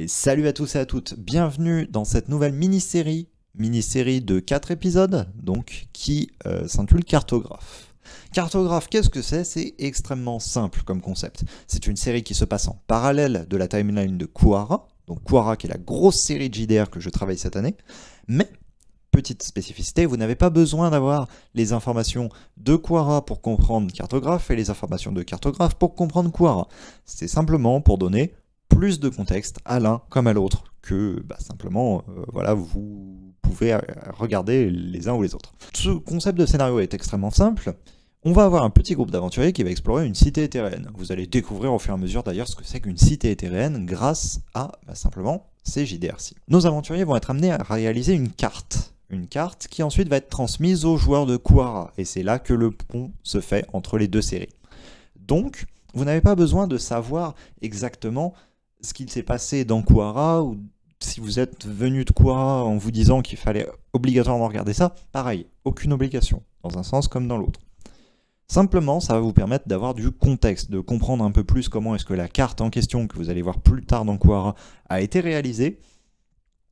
Et salut à tous et à toutes, bienvenue dans cette nouvelle mini-série de 4 épisodes, donc qui s'intitule Cartographe. Cartographe, qu'est-ce que c'est? C'est extrêmement simple comme concept. C'est une série qui se passe en parallèle de la timeline de Kuwara, donc Kuwara qui est la grosse série de JDR que je travaille cette année, mais petite spécificité, vous n'avez pas besoin d'avoir les informations de Kuwara pour comprendre Cartographe et les informations de Cartographe pour comprendre Kuwara. C'est simplement pour donner plus de contexte à l'un comme à l'autre que simplement voilà, vous pouvez regarder les uns ou les autres. Ce concept de scénario est extrêmement simple. On va avoir un petit groupe d'aventuriers qui va explorer une cité éthéréenne. Vous allez découvrir au fur et à mesure d'ailleurs ce que c'est qu'une cité éthéréenne grâce à simplement ces JDR-ci. Nos aventuriers vont être amenés à réaliser une carte qui ensuite va être transmise aux joueurs de Kuwara, et c'est là que le pont se fait entre les deux séries. Donc, vous n'avez pas besoin de savoir exactement ce qu'il s'est passé dans Kuwara, ou si vous êtes venu de Kuwara en vous disant qu'il fallait obligatoirement regarder ça, pareil, aucune obligation, dans un sens comme dans l'autre. Simplement, ça va vous permettre d'avoir du contexte, de comprendre un peu plus comment est-ce que la carte en question, que vous allez voir plus tard dans Kuwara, a été réalisée,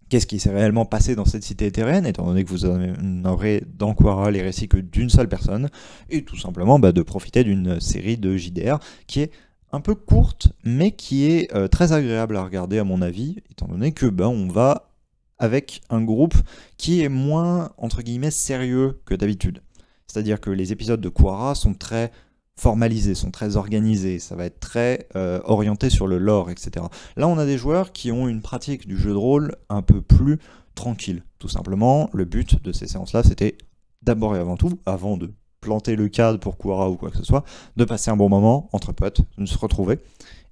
qu'est-ce qui s'est réellement passé dans cette cité éthérienne, étant donné que vous n'aurez dans Kuwara les récits que d'une seule personne, et tout simplement de profiter d'une série de JDR qui est un peu courte, mais qui est très agréable à regarder à mon avis, étant donné que on va avec un groupe qui est moins, entre guillemets, sérieux que d'habitude. C'est-à-dire que les épisodes de Kuwara sont très formalisés, sont très organisés, ça va être très orienté sur le lore, etc. Là, on a des joueurs qui ont une pratique du jeu de rôle un peu plus tranquille. Tout simplement, le but de ces séances-là, c'était d'abord et avant tout, avant de planter le cadre pour Kuwara ou quoi que ce soit, de passer un bon moment entre potes, de se retrouver.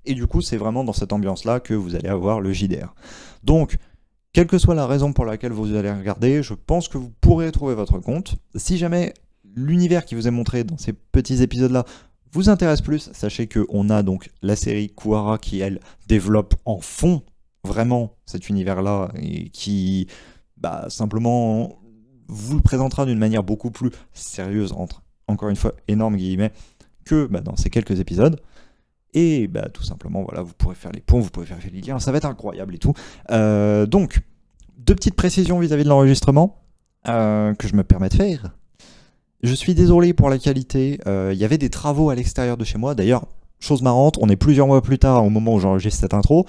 Et du coup, c'est vraiment dans cette ambiance-là que vous allez avoir le JDR. Donc, quelle que soit la raison pour laquelle vous allez regarder, je pense que vous pourrez trouver votre compte. Si jamais l'univers qui vous est montré dans ces petits épisodes-là vous intéresse plus, sachez qu'on a donc la série Kuwara qui, elle, développe en fond vraiment cet univers-là et qui, simplement, vous le présentera d'une manière beaucoup plus sérieuse, entre, encore une fois, énorme guillemets, que dans ces quelques épisodes. Et tout simplement, voilà, vous pourrez faire les ponts, vous pourrez faire les liens, ça va être incroyable et tout. Donc, deux petites précisions vis-à-vis de l'enregistrement que je me permets de faire. Je suis désolé pour la qualité, il y avait des travaux à l'extérieur de chez moi. D'ailleurs, chose marrante, on est plusieurs mois plus tard au moment où j'enregistre cette intro,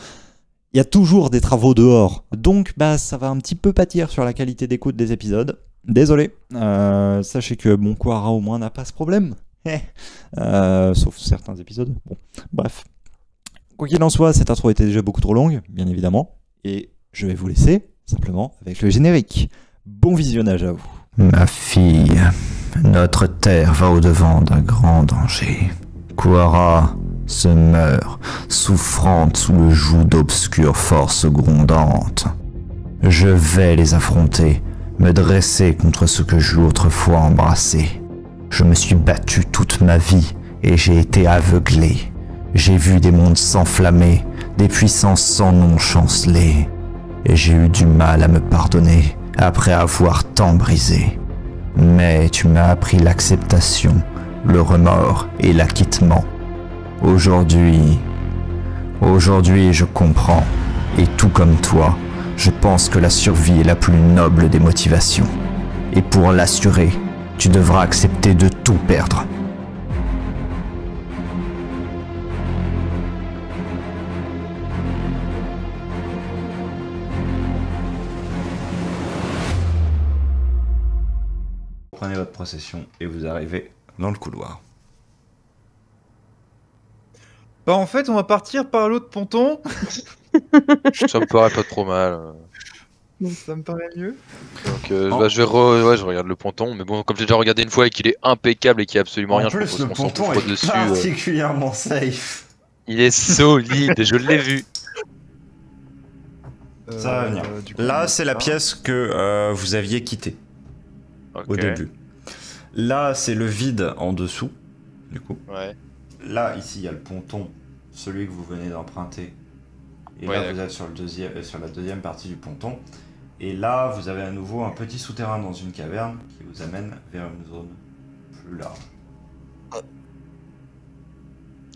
il y a toujours des travaux dehors. Donc ça va un petit peu pâtir sur la qualité d'écoute des épisodes. Désolé, sachez que mon Kuwara au moins n'a pas ce problème. Sauf certains épisodes. Bon, bref. Quoi qu'il en soit, cette intro était déjà beaucoup trop longue, bien évidemment. Et je vais vous laisser simplement avec le générique. Bon visionnage à vous. Ma fille, notre terre va au-devant d'un grand danger. Kuwara se meurt, souffrante sous le joug d'obscures forces grondantes. Je vais les affronter, me dresser contre ce que j'eus autrefois embrassé. Je me suis battu toute ma vie et j'ai été aveuglé. J'ai vu des mondes s'enflammer, des puissances sans nom chanceler. Et j'ai eu du mal à me pardonner après avoir tant brisé. Mais tu m'as appris l'acceptation, le remords et l'acquittement. Aujourd'hui, je comprends, et tout comme toi, je pense que la survie est la plus noble des motivations. Et pour l'assurer, tu devras accepter de tout perdre. Prenez votre procession et vous arrivez dans le couloir. En fait, on va partir par l'autre ponton. Ça me paraît pas trop mal. Ça me paraît mieux. Donc, je regarde le ponton, mais bon, comme j'ai déjà regardé une fois et qu'il est impeccable et qu'il y a absolument rien, En plus, je le pense qu'on ponton s'engouffre est dessus. particulièrement safe. Il est solide, je l'ai vu. Ça va venir. Là, c'est la pièce que vous aviez quittée au début. Là, c'est le vide en dessous, du coup. Ouais. Là, ici, il y a le ponton, celui que vous venez d'emprunter. Et là, vous êtes sur la deuxième partie du ponton. Et là, vous avez à nouveau un petit souterrain dans une caverne qui vous amène vers une zone plus large.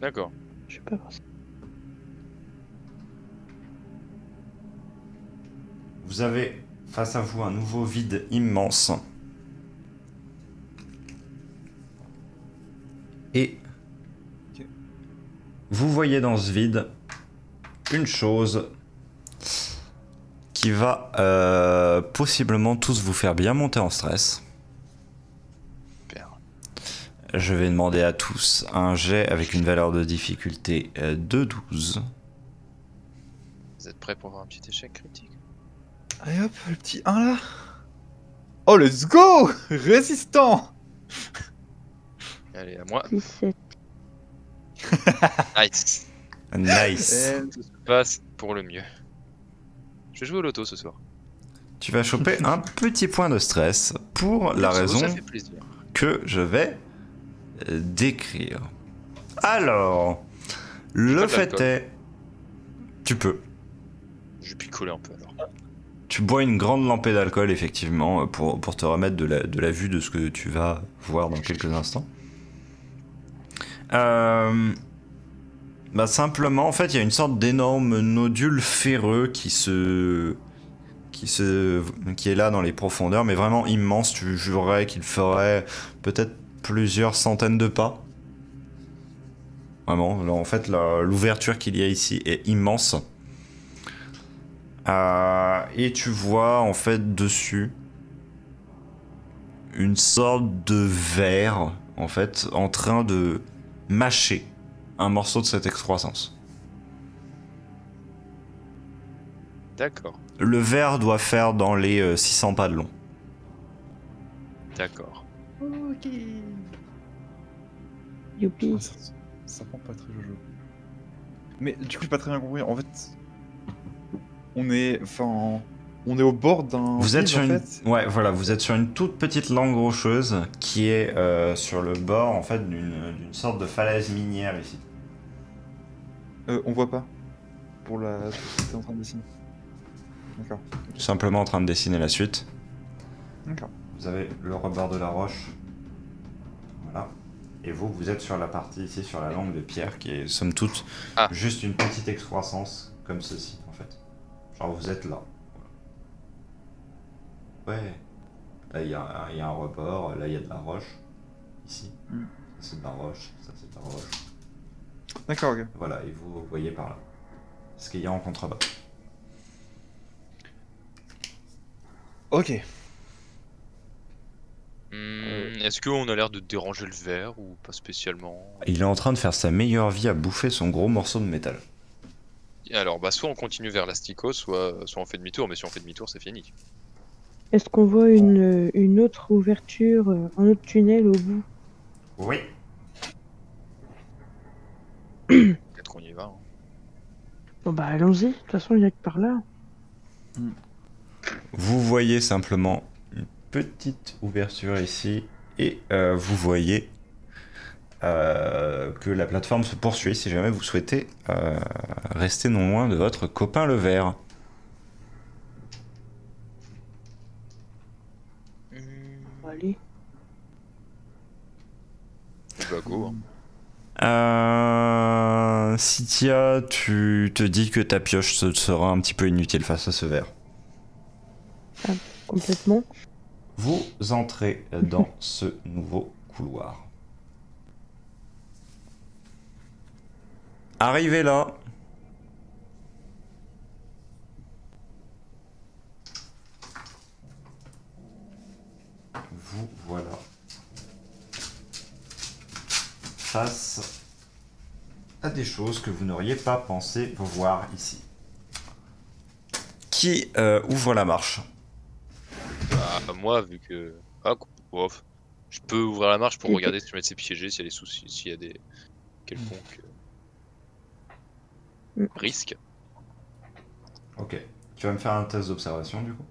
D'accord. Je sais pas voir ça. Vous avez face à vous un nouveau vide immense. Et Ok. vous voyez dans ce vide une chose qui va possiblement tous vous faire bien monter en stress. Super. Je vais demander à tous un jet avec une valeur de difficulté de 12. Vous êtes prêts pour voir un petit échec critique? Allez hop, le petit 1 là. Oh, let's go. Résistant. Allez, à moi. 17. Nice. Nice. Tout se passe pour le mieux. Je vais jouer au loto ce soir. Tu vas choper un petit point de stress pour la raison Ça fait plaisir. que je vais décrire. Alors, le pas de fait l'alcool. est... Tu peux. Je vais picoler un peu alors. Tu bois une grande lampée d'alcool, effectivement, pour te remettre de la vue de ce que tu vas voir dans quelques instants. Bah simplement, en fait, il y a une sorte d'énorme nodule ferreux qui est là dans les profondeurs, mais vraiment immense. Tu jurerais qu'il ferait peut-être plusieurs centaines de pas. Vraiment, là, en fait, l'ouverture qu'il y a ici est immense. Et tu vois, en fait, dessus, une sorte de verre, en fait, en train de mâcher un morceau de cette excroissance. D'accord. Le verre doit faire dans les 600 pas de long. D'accord. Ok. Youpi. Ah, ça prend pas très jojo. Mais du coup, j'ai pas très bien compris. En fait, on est au bord d'un. Vous êtes vide, sur en une, fait. ouais, voilà, vous êtes sur une toute petite langue rocheuse qui est sur le bord, en fait, d'une sorte de falaise minière ici. On voit pas. Pour la. Tout ce que t'es en train de dessiner. D'accord. Simplement en train de dessiner la suite. D'accord. Vous avez le rebord de la roche. Voilà. Et vous êtes sur la partie ici, sur la langue de pierre, qui est somme toute juste une petite excroissance, comme ceci, en fait. Genre vous êtes là. Voilà. Ouais. Là, il y a un rebord, là, il y a de la roche. Ici. Mm. Ça, c'est de la roche, ça, c'est de la roche. D'accord, ok. Voilà, et vous voyez par là. Ce qu'il y a en contrebas. Ok. Est-ce qu'on a l'air de déranger le verre ou pas spécialement? Il est en train de faire sa meilleure vie à bouffer son gros morceau de métal. Alors, bah, soit on continue vers l'Astico, soit on fait demi-tour, mais si on fait demi-tour, c'est fini. Est-ce qu'on voit une autre ouverture, un autre tunnel au bout? Oui. Peut-être qu'on y va. Hein. Bon bah allons-y, de toute façon il n'y a que par là. Vous voyez simplement une petite ouverture ici et vous voyez que la plateforme se poursuit si jamais vous souhaitez rester non loin de votre copain le vert. Allez. Bah, go. Cynthia, tu te dis que ta pioche sera un petit peu inutile face à ce verre. Complètement. Vous entrez dans ce nouveau couloir. Arrivé là, vous voilà face à des choses que vous n'auriez pas pensé voir ici. Qui ouvre la marche? Bah, moi, vu que. Ah, ouf. Je peux ouvrir la marche pour regarder si je c'est piégé, s'il y a des soucis, s'il y a des quelconques risques. Ok. Tu vas me faire un test d'observation du coup?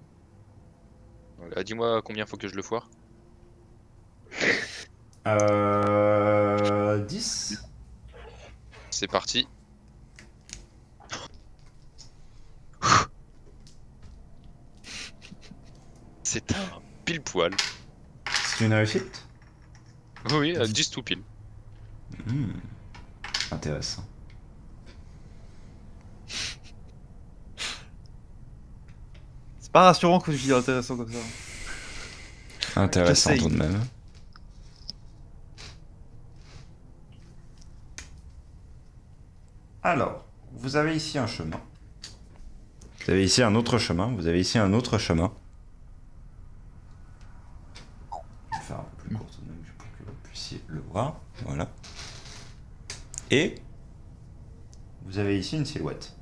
Voilà, dis-moi combien faut que je le foire. 10. C'est parti. C'est un pile poil. C'est une réussite? Oui, 10 tout pile. Intéressant. C'est pas rassurant quand je dis intéressant comme ça. Intéressant J'essaye. tout de même. Alors, vous avez ici un chemin. Vous avez ici un autre chemin. Vous avez ici un autre chemin. Je vais faire un peu plus court tout de même pour que vous puissiez le voir. Voilà. Et vous avez ici une silhouette.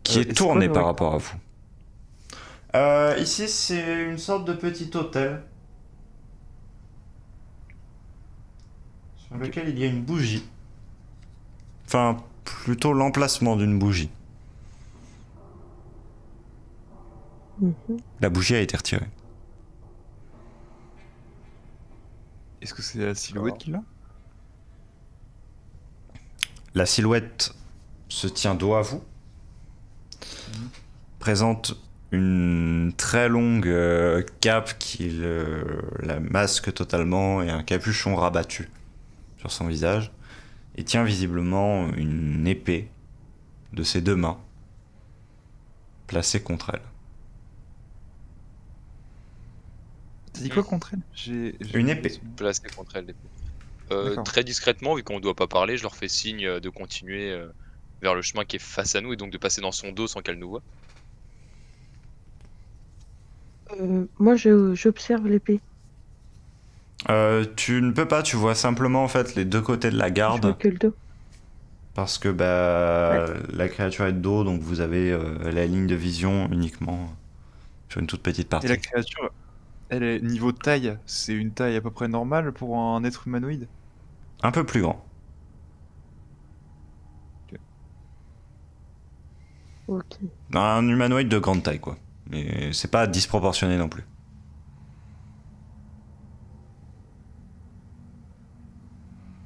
Qui est c'est tournée quoi, par ouais. rapport à vous. Ici, c'est une sorte de petit hôtel sur lequel il y a une bougie. Enfin, plutôt l'emplacement d'une bougie. Mhm. La bougie a été retirée. Est-ce que c'est la silhouette qui l'a? La silhouette se tient dos à vous. Présente une très longue cape qui la masque totalement et un capuchon rabattu sur son visage. Et tient visiblement une épée de ses deux mains placée contre elle. T'as dit quoi contre elle? Une épée. Placé contre elle. D'accord. Très discrètement, vu qu'on ne doit pas parler, je leur fais signe de continuer vers le chemin qui est face à nous et donc de passer dans son dos sans qu'elle nous voie. Moi, j'observe l'épée. Tu ne peux pas, tu vois simplement en fait les deux côtés de la Je garde. vois que le dos. Parce que la créature est de dos, donc vous avez la ligne de vision uniquement sur une toute petite Et partie. la créature, elle est niveau taille, c'est une taille à peu près normale pour un être humanoïde? Un peu plus grand. Ok. Un humanoïde de grande taille, quoi. Mais c'est pas disproportionné non plus.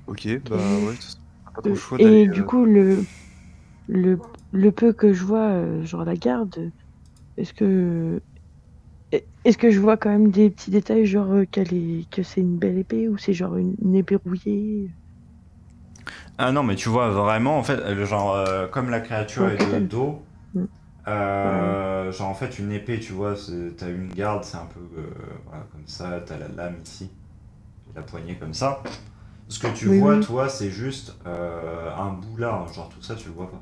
Ok, bah ouais, t'as pas trop le choix Et d'aller... du coup, le peu que je vois, genre la garde, est-ce que je vois quand même des petits détails, genre que c'est une belle épée ou c'est genre une épée rouillée? Ah non, mais tu vois vraiment, en fait, genre, comme la créature est de Ok. dos, Mm. genre en fait une épée, tu vois, t'as une garde, c'est un peu voilà, comme ça, t'as la lame ici, la poignée comme ça. Ce que tu Oui, vois, oui. toi, c'est juste un bout là, hein, genre tout ça, tu le vois pas.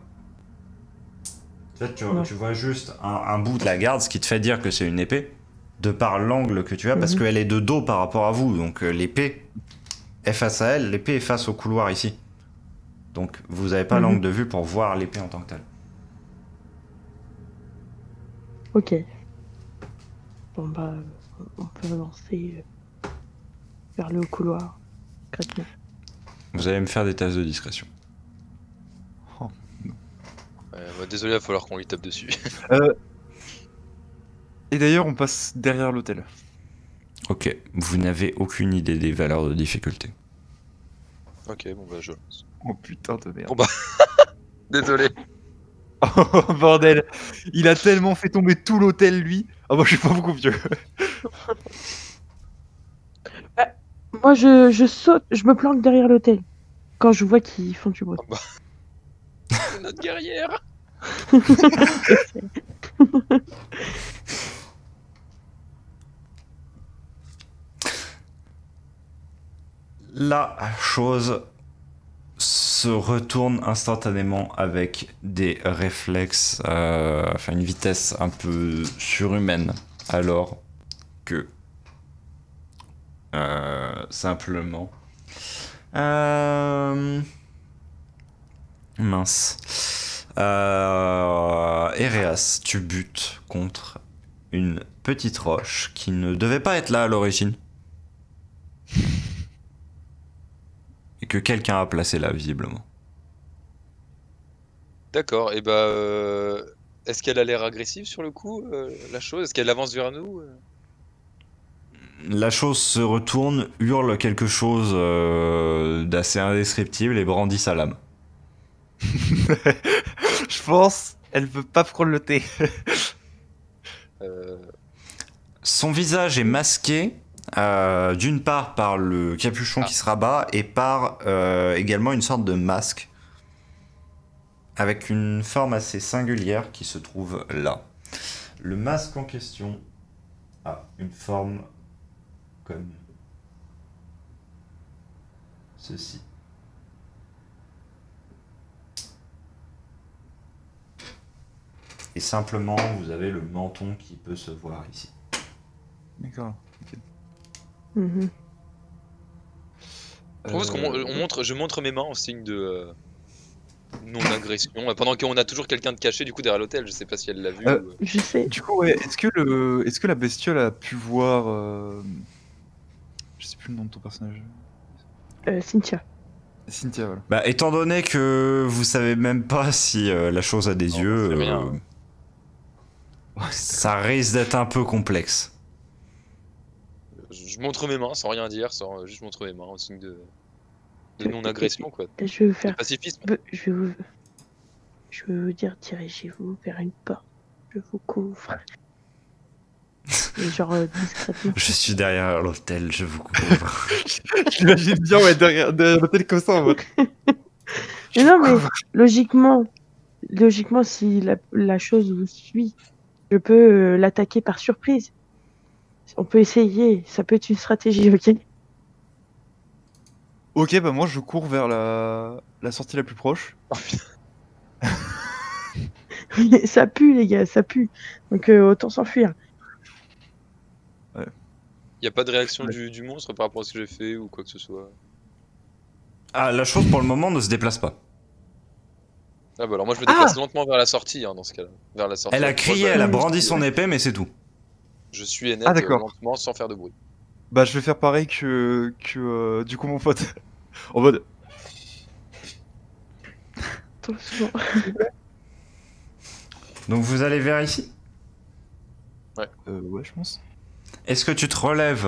En fait, Non. tu vois juste un bout de la garde, ce qui te fait dire que c'est une épée, de par l'angle que tu as, parce Mhm. qu'elle est de dos par rapport à vous, donc l'épée est face à elle, l'épée est face au couloir ici. Donc vous n'avez pas Mhm. l'angle de vue pour voir l'épée en tant que telle. Ok. Bon bah, on peut avancer vers le couloir, concrètement. Vous allez me faire des tests de discrétion. Désolé, il va falloir qu'on lui tape dessus. Et d'ailleurs, on passe derrière l'hôtel. Ok, vous n'avez aucune idée des valeurs de difficulté. Ok, bon bah je lance. Oh putain de merde. Bon bah, désolé. Oh bordel, il a tellement fait tomber tout l'hôtel lui. Ah moi je suis pas beaucoup mieux. Moi, je saute, je me planque derrière l'hôtel quand je vois qu'ils font du bruit. C'est notre guerrière. La chose se retourne instantanément avec des réflexes, enfin une vitesse un peu surhumaine, alors que simplement mince. Ereas, tu butes contre une petite roche qui ne devait pas être là à l'origine. Et que quelqu'un a placé là, visiblement. D'accord, et bah est-ce qu'elle a l'air agressive sur le coup, la chose? Est-ce qu'elle avance vers nous? La chose se retourne, hurle quelque chose d'assez indescriptible et brandit sa lame. Je pense, elle veut pas prendre le thé. Son visage est masqué, d'une part par le capuchon qui se rabat et par également une sorte de masque. avec une forme assez singulière qui se trouve là. Le masque en question a une forme comme ceci. Et simplement, vous avez le menton qui peut se voir ici. D'accord. Ok. Mhm. Je propose je montre mes mains en signe de non-agression. Pendant qu'on a toujours quelqu'un de caché du coup derrière l'hôtel. Je sais pas si elle l'a vu. Ou... Je sais. Du coup, ouais, est-ce que la bestiole a pu voir. Je sais plus le nom de ton personnage. Cynthia. Cynthia, voilà. Bah, étant donné que vous savez même pas si la chose a des Non, yeux, c'est rien. ça risque d'être un peu complexe. Je montre mes mains sans rien dire, juste montre mes mains en signe de non-agression quoi. Je vais vous De faire. pacifisme. Je vais vous dire, dirigez-vous vers une porte. Je vous couvre. Et genre discrètement. Je suis derrière l'hôtel, je vous couvre. J'imagine bien, ouais, derrière l'hôtel comme ça en mode. Mais non, mais logiquement, si la chose vous suit, je peux l'attaquer par surprise. On peut essayer, ça peut être une stratégie, ok? Ok, bah moi je cours vers la sortie la plus proche. Oh, putain. Ça pue, les gars, ça pue. Donc autant s'enfuir. Y a pas de réaction du monstre par rapport à ce que j'ai fait ou quoi que ce soit. Ah, la chose pour le moment ne se déplace pas. Ah bah alors moi je me déplace lentement vers la sortie dans ce cas-là. Vers la sortie. Elle a Moi, crié, je- elle a je- brandi son épée, mais c'est tout. Je suis et net Ah, d'accord. lentement sans faire de bruit. Bah je vais faire pareil que du coup mon pote. En mode. Attention. Donc vous allez vers ici. Ouais, je pense. Est-ce que tu te relèves,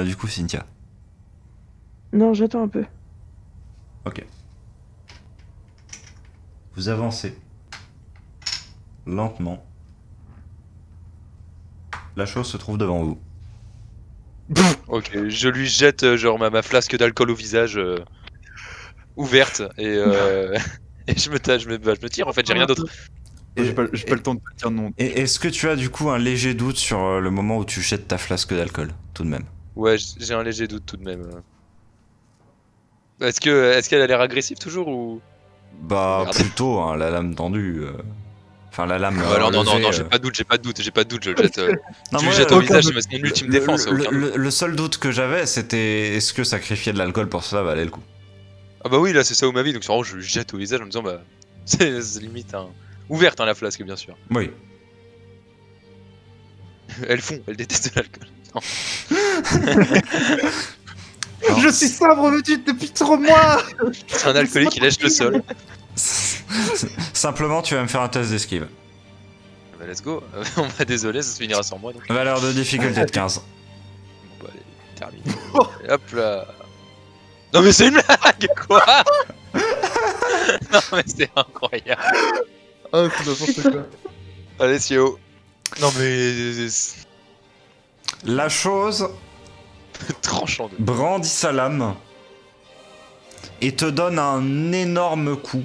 du coup, Cynthia? Non, j'attends un peu. Ok. Vous avancez lentement. La chose se trouve devant vous. Ok, je lui jette genre ma flasque d'alcool au visage ouverte et, et je me tire en fait, j'ai rien d'autre. J'ai pas le temps de te dire non. Et est-ce que tu as du coup un léger doute sur le moment où tu jettes ta flasque d'alcool, tout de même? Ouais, j'ai un léger doute tout de même. Est-ce qu'elle a l'air agressive toujours ou... Bah, Merde. plutôt, hein, la lame tendue. Enfin, la lame. Alors non, levée, j'ai pas de doute, j'ai pas de doute, je le jette. Non, Je moi, lui jette au aucun visage, doute. c'est mon ultime défense. Aucun doute. le seul doute que j'avais, c'était est-ce que sacrifier de l'alcool pour cela valait le coup? Ah bah oui, là c'est ça où ma vie, donc vraiment je lui jette au visage en me disant bah c'est limite ouverte la flasque bien sûr. Oui. Elle déteste l'alcool. Non. Non. Je suis sobre depuis 3 mois. C'est un alcoolique qui lèche le sol. Simplement, tu vas me faire un test d'esquive. Bah let's go. Bah désolé, ça se finira sans moi donc. Valeur de difficulté de 15. Bon bah allez, terminé. Et hop là. Non mais c'est une blague quoi. Non mais c'est incroyable. Ah, c'est n'importe quoi. Allez Sio. Non mais La chose tranchant de. brandit sa lame et te donne un énorme coup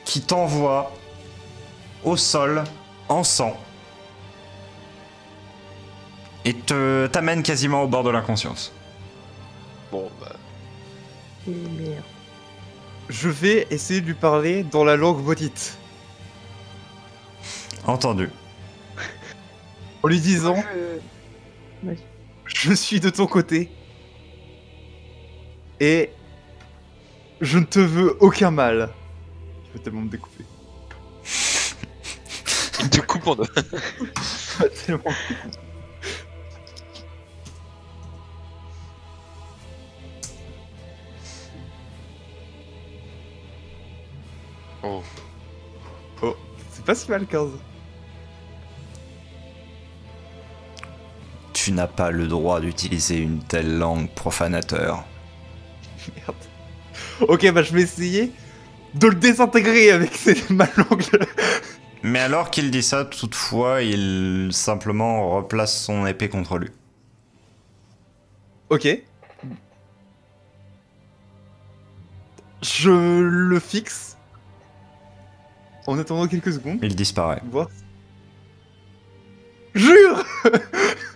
qui t'envoie au sol en sang et t'amène quasiment au bord de l'inconscience. Bon bah. Et merde. Je vais essayer de lui parler dans la langue maudite. Entendu. En lui disant Vas-y. je suis de ton côté. Et je ne te veux aucun mal. Je peux tellement me découper. Il te coupe en deux. Tellement. Oh. Oh, c'est pas si mal 15. Tu n'as pas le droit d'utiliser une telle langue, profanateur. Merde. Ok, bah je vais essayer de le désintégrer avec ma langue. Mais alors qu'il dit ça, toutefois, il simplement replace son épée contre lui. Ok. Je le fixe En attendant quelques secondes, Il disparaît. voir. Jure.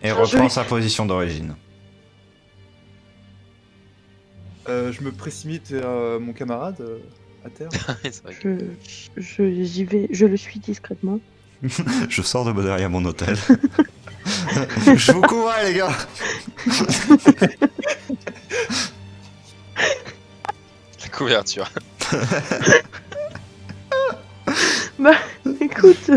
Et reprend sa position d'origine. Je me précipite vers mon camarade à terre. C'est vrai que- J'y vais, je le suis discrètement. Je sors de derrière mon hôtel. Je vous couvre, les gars. La couverture. Bah, écoute,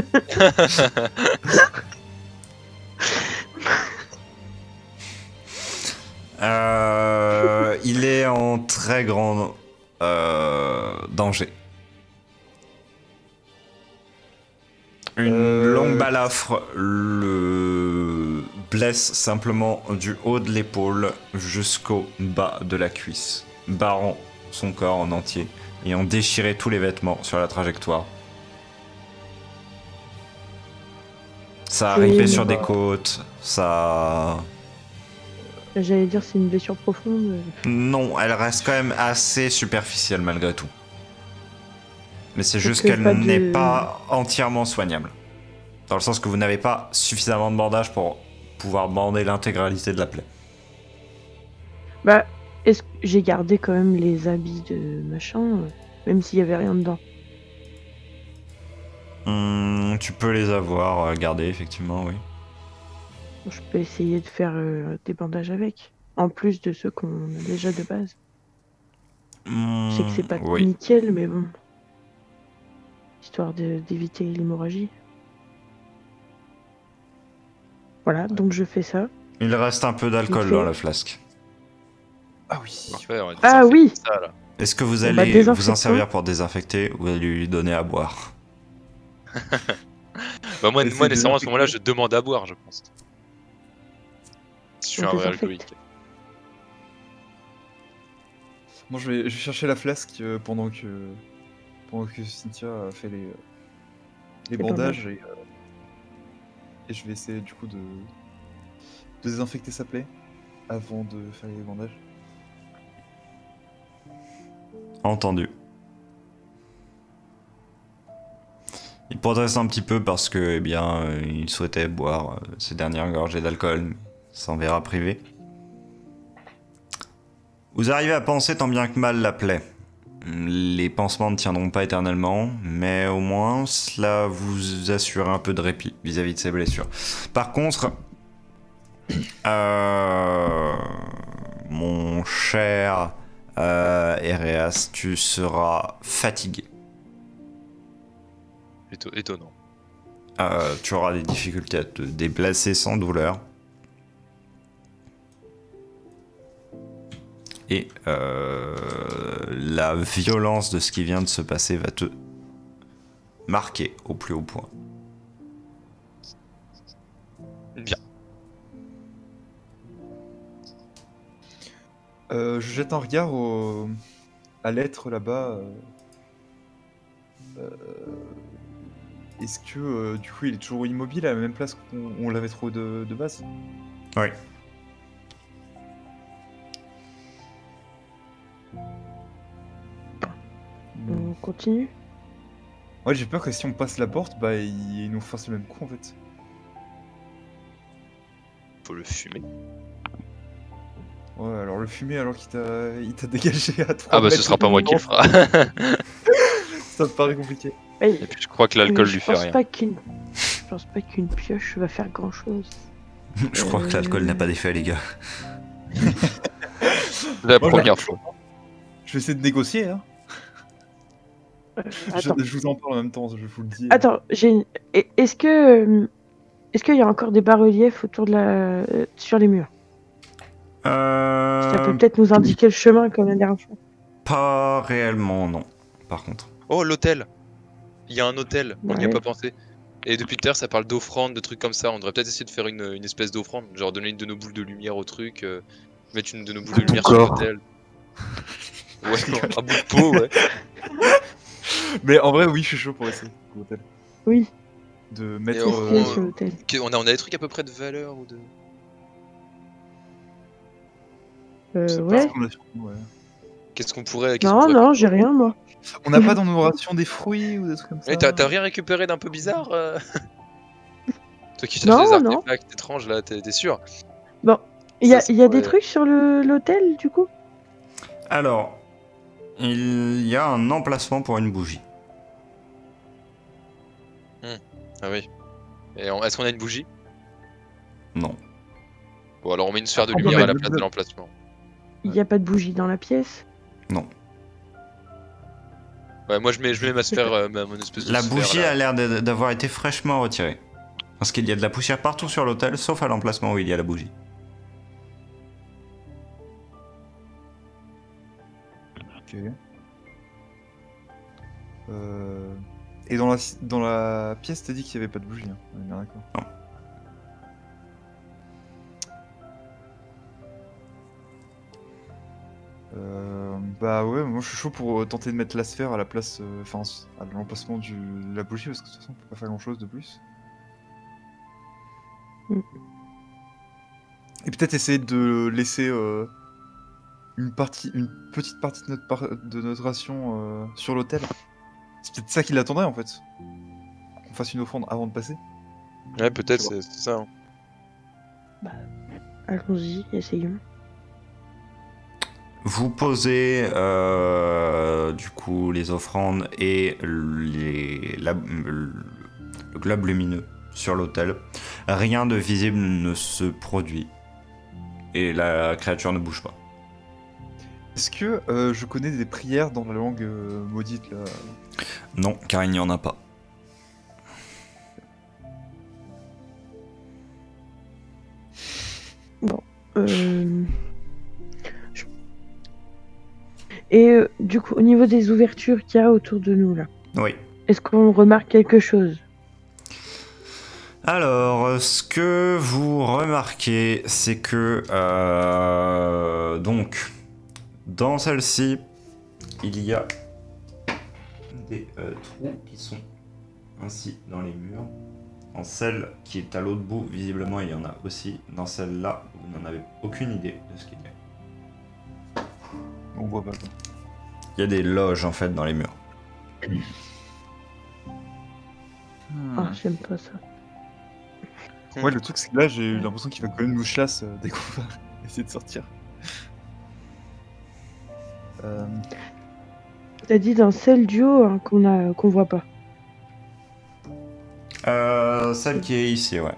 Il est en très grand danger. Une longue balafre le blesse simplement du haut de l'épaule jusqu'au bas de la cuisse, barrant son corps en entier et en déchiré tous les vêtements sur la trajectoire. Ça a Oui, ripé mais sur des bah- côtes, ça... j'allais dire c'est une blessure profonde. Non, elle reste quand même assez superficielle malgré tout. Mais c'est Parce juste que qu'elle pas de- n'est pas entièrement soignable. Dans le sens que vous n'avez pas suffisamment de bandage pour pouvoir bander l'intégralité de la plaie. Bah, est-ce que j'ai gardé quand même les habits de machin, même s'il y avait rien dedans. Tu peux les avoir gardés, effectivement, oui. Je peux essayer de faire des bandages avec, en plus de ceux qu'on a déjà de base. Je sais que c'est pas Oui. nickel, mais bon. Histoire d'éviter l'hémorragie. Voilà, donc je fais ça. Il reste un peu d'alcool Vite dans fait. la flasque. Ah oui. Parfait, on va Ah désinfecter oui. ça, là. Est-ce que vous Bah, allez vous en désinfectons. servir pour désinfecter ou lui donner à boire? Bah moi, Essaye moi de nécessairement à ce désinfecter. moment-là, je demande à boire, je pense. Si je suis On un vrai désinfecte. alcoolique. Moi, je vais chercher la flasque pendant que Cynthia fait les bandages et je vais essayer du coup de désinfecter sa plaie avant de faire les bandages. Entendu. Il proteste un petit peu parce que, eh bien, il souhaitait boire ses dernières gorgées d'alcool, mais s'en verra privé. Vous arrivez à panser tant bien que mal la plaie. Les pansements ne tiendront pas éternellement, mais au moins cela vous assure un peu de répit vis-à-vis de ces blessures. Par contre, mon cher Ereas, tu seras fatigué. Étonnant. Tu auras des difficultés à te déplacer sans douleur. Et la violence de ce qui vient de se passer va te marquer au plus haut point. Bien. Je jette un regard à l'être là-bas. Est-ce que du coup il est toujours immobile à la même place qu'on l'avait trouvé de base? Oui. On continue. Ouais, j'ai peur que si on passe la porte, bah il nous fasse le même coup en fait. Faut le fumer. Ouais, alors le fumer alors qu'il t'a dégagé à 3 Ah bah ce mètres sera pas moi qui le de fera. Ça me paraît compliqué. Ouais, Et puis je crois que l'alcool mais lui fait rien. Je pense pas qu'une pioche va faire grand chose. Je crois que l'alcool n'a pas d'effet, les gars. La Moi, première fois. Je vais essayer de négocier, hein. Attends, Je vous en parle en même temps, je vous le dis. attends, est-ce qu'il y a encore des bas-reliefs autour de sur les murs? Ça peut peut-être nous indiquer le chemin comme la dernière fois. Pas réellement, non. Par contre. Oh, l'hôtel. Il y a un hôtel, on n'y a Ouais. pas pensé. Et depuis tout à l'heure, ça parle d'offrande, de trucs comme ça. On devrait peut-être essayer de faire une espèce d'offrande, genre donner une de nos boules de lumière au truc, mettre une de nos boules de Ton lumière sur corps. l'hôtel. Ouais, un bout de peau, ouais. Mais en vrai, oui, je suis chaud pour essayer. Pour l'hôtel. Oui, De Et mettre. qu'est-ce qu'il y a on- sur l'hôtel? On a des trucs à peu près de valeur ou de. je sais pas Ouais. ce qu'on a sur nous, ouais. Qu'est-ce qu'on pourrait. Non, non, j'ai rien, moi. On n'a pas dans nos rations des fruits ou des trucs comme ça? Mais t'as rien récupéré d'un peu bizarre Toi qui cherches Non, des non. artefacts étranges là, t'es sûr? Bon, il y a, Ça il y a des pourrait- trucs sur l'hôtel, du coup? Alors, il y a un emplacement pour une bougie. Ah oui. Et est-ce qu'on a une bougie? Non. Bon, alors on met une sphère de Ah, lumière bah, à la bah, place bah. de l'emplacement. Il n'y a pas de bougie dans la pièce? Non. Ouais, moi je mets ma sphère, mon espèce de La sphère, bougie là. a l'air d'avoir été fraîchement retirée. Parce qu'il y a de la poussière partout sur l'hôtel, sauf à l'emplacement où il y a la bougie. Ok. Et dans la pièce, t'as dit qu'il n'y avait pas de bougie. Hein. On est bien d'accord. Non. Bah ouais, moi je suis chaud pour tenter de mettre la sphère à la place, enfin à l'emplacement de la bougie parce que de toute façon on peut pas faire grand chose de plus. Mm. Et peut-être essayer de laisser une petite partie de notre ration sur l'hôtel. C'est peut-être ça qui l'attendrait en fait. Qu'on fasse une offrande avant de passer. Ouais, peut-être, Je sais c'est ça. Hein. Allons-y, essayons. Vous posez du coup les offrandes et le globe lumineux sur l'autel. Rien de visible ne se produit. Et la créature ne bouge pas. Est-ce que je connais des prières dans la langue maudite là? Non, car il n'y en a pas. Et du coup, au niveau des ouvertures qu'il y a autour de nous, là, Oui. est-ce qu'on remarque quelque chose? Alors, ce que vous remarquez, c'est que donc dans celle-ci, il y a des trous qui sont ainsi dans les murs. Dans celle qui est à l'autre bout, visiblement, il y en a aussi. Dans celle-là, vous n'en avez aucune idée de ce qu'il y a. On voit pas quoi. Il y a des loges en fait dans les murs. Ah, j'aime pas ça. Ouais, le truc c'est que là j'ai eu l'impression qu'il va quand même nous chasse dès qu'on va essayer de sortir. T'as dit dans celle du haut hein, qu'on voit pas. Celle qui est ici, ouais.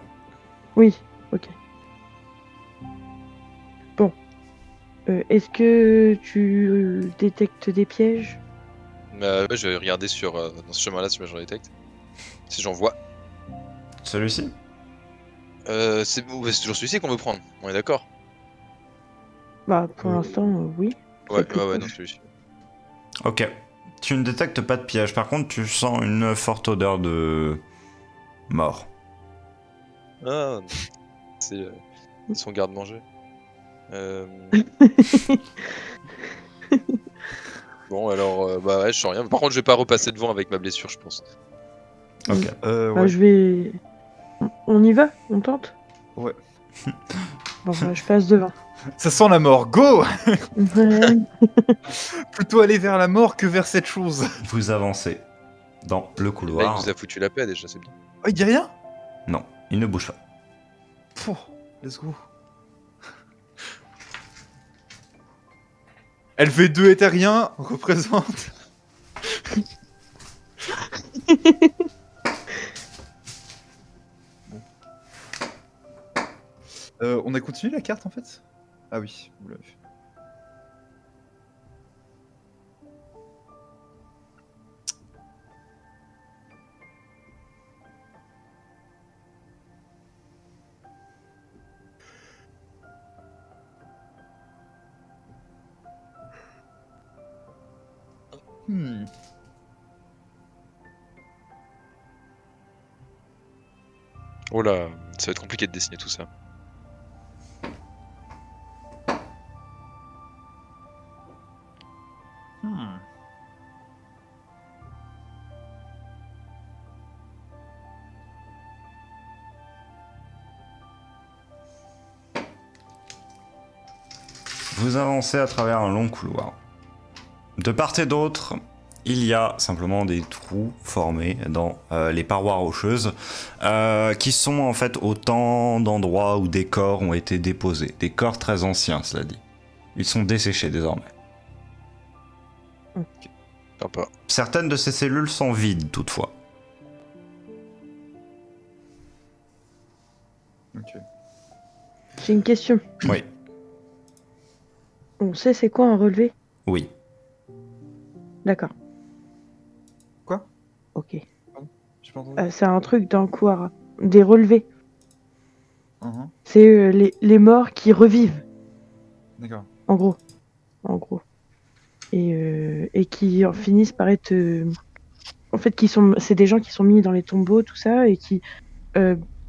Oui, ok. Bon. Est-ce que tu détectes des pièges? Ouais, je vais regarder dans ce chemin-là si j'en détecte. Si j'en vois. Celui-ci? C'est toujours celui-ci qu'on veut prendre, on est d'accord? Bah, pour l'instant, oui. Ouais, plus non, proche. celui-ci. Ok. Tu ne détectes pas de piège. Par contre, tu sens une forte odeur de mort. Ah, c'est son garde-manger. Bon, alors, bah ouais, je sens rien. Par contre, je vais pas repasser devant avec ma blessure, je pense. Ok. Bah, ouais. je vais... On y va? On tente? Ouais. Bon, bah, je passe devant. Ça sent la mort, go! Ouais. Plutôt aller vers la mort que vers cette chose. Vous avancez dans le Là, il couloir. nous a foutu la paix déjà, c'est bien. Oh, il dit rien? Non, il ne bouge pas. Pouh, let's go. LV2 éthérien représente. On a continué la carte en fait? Ah oui, vous l'avez fait. Oh là, ça va être compliqué de dessiner tout ça. Vous avancez à travers un long couloir. De part et d'autre, il y a simplement des trous formés dans les parois rocheuses qui sont en fait autant d'endroits où des corps ont été déposés. Des corps très anciens, cela dit. Ils sont desséchés désormais. Sympa. Certaines de ces cellules sont vides toutefois. Ok. J'ai une question. Oui, On sait c'est quoi un relevé? oui. D'accord. Quoi? Ok. J'ai pas entendu. C'est un truc dans Kuara. Des relevés. Mhm. C'est les morts qui revivent, D'accord. en gros. En gros. Et qui en finissent par être... en fait, c'est des gens qui sont mis dans les tombeaux, tout ça, et qui,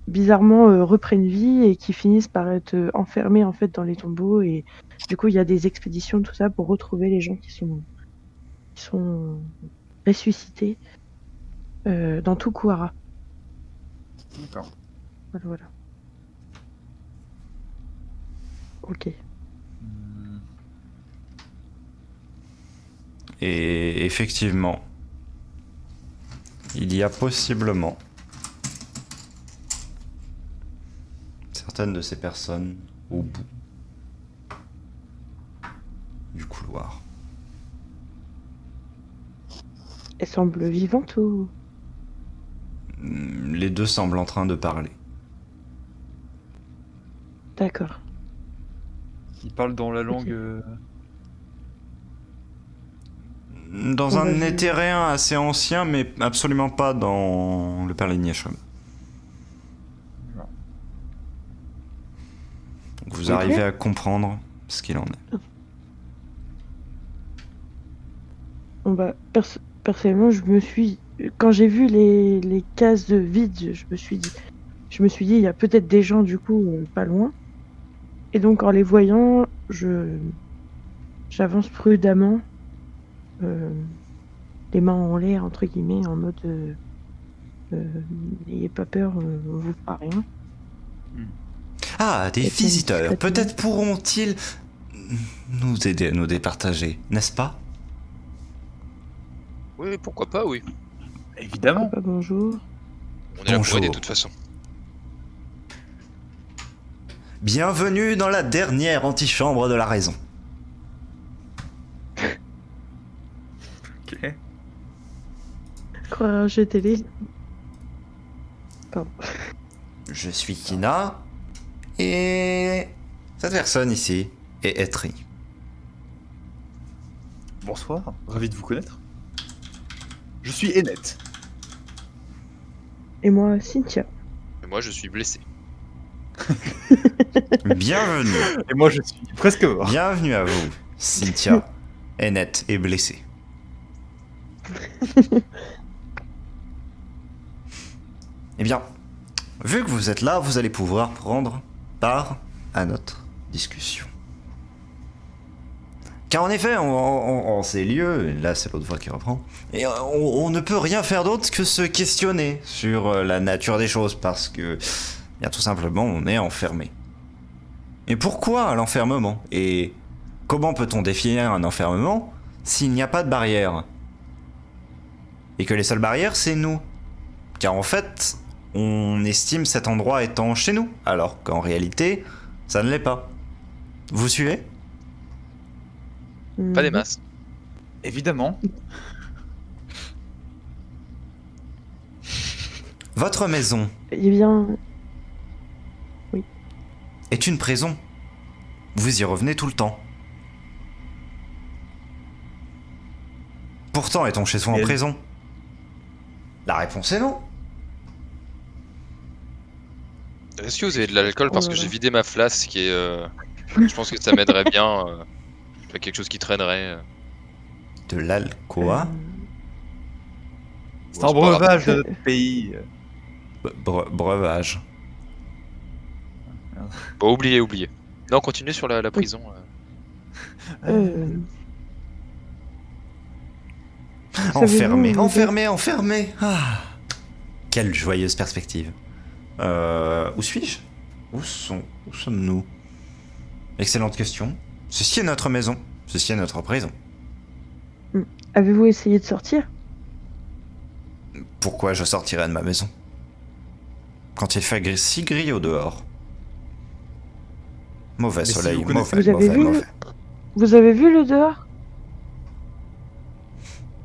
bizarrement, reprennent vie et qui finissent par être enfermés, en fait, dans les tombeaux. Et du coup, il y a des expéditions, tout ça, pour retrouver les gens qui sont ressuscités dans tout Kuara. D'accord. Voilà, voilà. Ok. Hmm. Et effectivement, il y a possiblement certaines de ces personnes au bout du couloir. Elle semble vivante ou... Les deux semblent en train de parler. D'accord. Il parle dans la langue. Dans On un va jouer. éthéréen assez ancien, mais absolument pas dans le Perligny-Eshram. D'accord. Donc vous Ok. arrivez à comprendre ce qu'il en est. Bon, bah, personnellement, quand j'ai vu les cases vides, je me suis dit, il y a peut-être des gens du coup pas loin. Et donc en les voyant, j'avance prudemment, les mains en l'air entre guillemets, en mode n'ayez pas peur, on vous fera rien. Ah, des Et visiteurs. discrètement. Peut-être pourront-ils nous aider à nous départager, n'est-ce pas? Oui, pourquoi pas, oui. Évidemment. Papa, bonjour. On est là pour Bonjour. aider de toute façon. Bienvenue dans la dernière antichambre de la raison. Ok. Croire un jeu télé. Pardon. Je suis Kina, et cette personne ici est Etri. Bonsoir. Ravi de vous connaître. Je suis Ennet. Et moi, Cynthia. Et moi, je suis blessé. Bienvenue. Et moi, je suis presque mort. Bienvenue à vous, Cynthia. Ennet est blessée. Eh bien, vu que vous êtes là, vous allez pouvoir prendre part à notre discussion. Car en effet, en ces lieux, et là c'est l'autre voix qui reprend, et on ne peut rien faire d'autre que se questionner sur la nature des choses, parce que, bien tout simplement, on est enfermé. Et pourquoi l'enfermement? Et comment peut-on définir un enfermement s'il n'y a pas de barrière? Et que les seules barrières, c'est nous. Car en fait, on estime cet endroit étant chez nous, alors qu'en réalité, ça ne l'est pas. Vous suivez? Pas des masses. Évidemment. Votre maison Eh bien, est une prison. Vous y revenez tout le temps. Pourtant, est-on chez soi en Mais- prison? La réponse est non. Est-ce que vous avez de l'alcool? Parce Oh que là j'ai là. vidé ma flasque et je pense que ça m'aiderait bien. Quelque chose qui traînerait. De l'alcool. C'est un Bon, c'est pas breuvage de notre pays. Breuvage. Bon, oubliez. Non, continuez sur la prison. Enfermé, savez-vous, enfermé. Ah, quelle joyeuse perspective. Où suis-je? Où sommes-nous? Excellente question. Ceci est notre maison. Ceci est notre prison. Avez-vous essayé de sortir? Pourquoi je sortirais de ma maison? Quand il fait si gris au dehors. Mauvais si soleil, vous connaissez- mauvais, Vous avez mauvais, vu mauvais. Vous avez vu le dehors?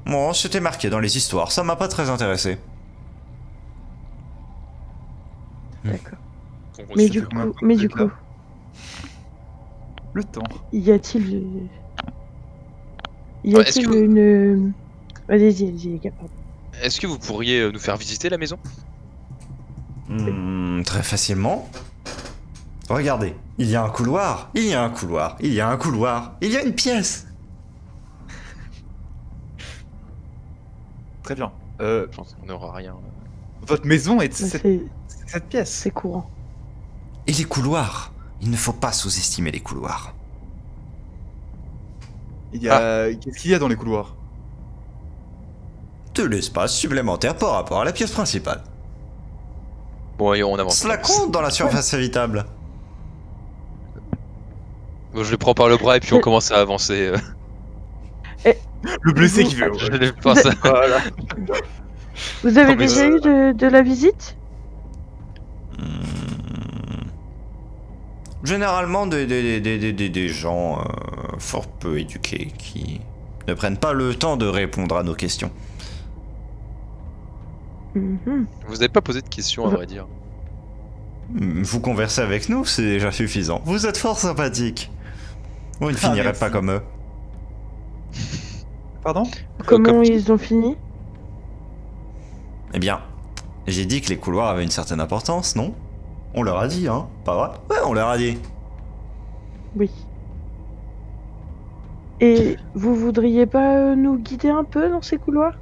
Bon, c'était marqué dans les histoires, ça m'a pas très intéressé. D'accord. On Mais continue. du combien de coup, temps mais que du vous êtes coup, Le temps. y a-t-il est-ce que vous- une... Allez-y, les gars, pardon. Est-ce que vous pourriez nous faire visiter la maison? Très facilement. Regardez, il y a un couloir, il y a un couloir, il y a un couloir, il y a une pièce. Très bien. Je pense qu'on n'aura rien. Votre maison est Mais cette pièce. c'est courant. Et les couloirs, il ne faut pas sous-estimer les couloirs. Il y a... Qu'est-ce qu'il y a dans les couloirs? De l'espace supplémentaire par rapport à la pièce principale. Bon, allez, on avance. Cela compte dans la surface habitable. Bon, je le prends par le bras et puis on commence à avancer. Le blessé Vous- qui fait... Je n'ai pas ça. Voilà. Vous avez Non, mais déjà eu de la visite? Généralement des gens fort peu éduqués qui ne prennent pas le temps de répondre à nos questions. Mhm. Vous n'avez pas posé de questions, à vrai dire. Vous conversez avec nous, c'est déjà suffisant. Vous êtes fort sympathique. Vous ne finirez merci. pas comme eux. Pardon? Comment comme- ils ont fini? Eh bien, j'ai dit que les couloirs avaient une certaine importance, non? On leur a dit, hein? Pas vrai? Ouais, on leur a dit. Oui. Et vous voudriez pas nous guider un peu dans ces couloirs?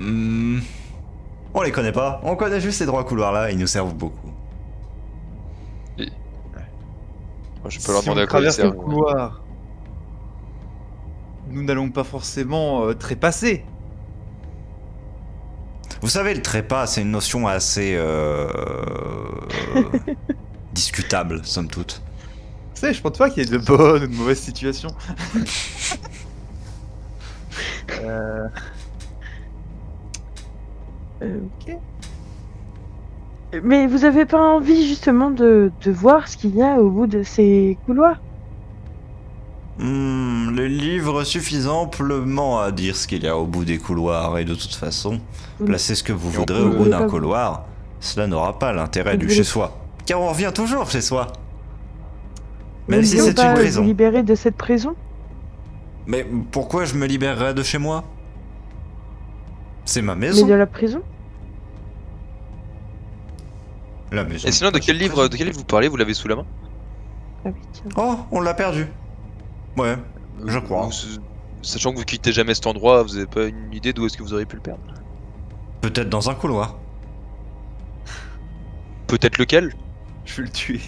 On les connaît pas. On connaît juste ces droits couloirs-là, ils nous servent beaucoup. Moi, je peux leur Si on demander à quoi ils traverse le servent. couloir, nous n'allons pas forcément trépasser. Vous savez, le trépas, c'est une notion assez discutable, somme toute. Vous savez, je pense pas qu'il y ait de bonnes ou de mauvaises situations. Ok. Mais vous avez pas envie justement de voir ce qu'il y a au bout de ces couloirs? Le livre suffisent amplement à dire ce qu'il y a au bout des couloirs, et de toute façon, placer ce que vous Et on voudrez peut- au bout d'un pas- couloir, cela n'aura pas l'intérêt Vous du voulez- chez-soi. Car on revient toujours chez soi. Vous Même si voulez c'est pas une vous prison. libérer de cette prison? Mais pourquoi je me libérerais de chez moi? C'est ma Mais maison. de la prison? La maison. Et sinon, de quel livre vous parlez? Vous l'avez sous la main? Ah oui, tiens. Oh, on l'a perdu. Ouais, je crois. Sachant que vous quittez jamais cet endroit, vous avez pas une idée d'où est-ce que vous auriez pu le perdre? Peut-être dans un couloir. Peut-être lequel? Je vais le tuer.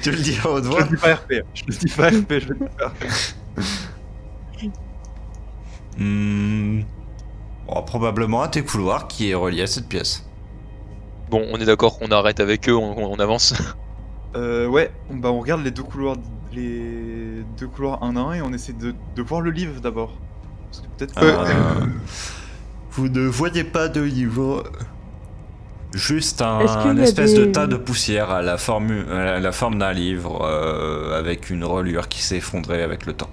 Tu le dis à haute Je voix? le dis pas RP. Je le dis pas RP, je le dis pas RP. Bon, probablement un tes couloirs qui est relié à cette pièce. Bon, on est d'accord, on arrête avec eux, on avance. Ouais, on regarde les deux couloirs un à un et on essaie de voir le livre d'abord. Parce que peut-être que... Vous ne voyez pas de livre. Juste Est-ce qu'il un y a espèce des- de tas de poussière à la forme d'un livre avec une reliure qui s'est effondrée avec le temps.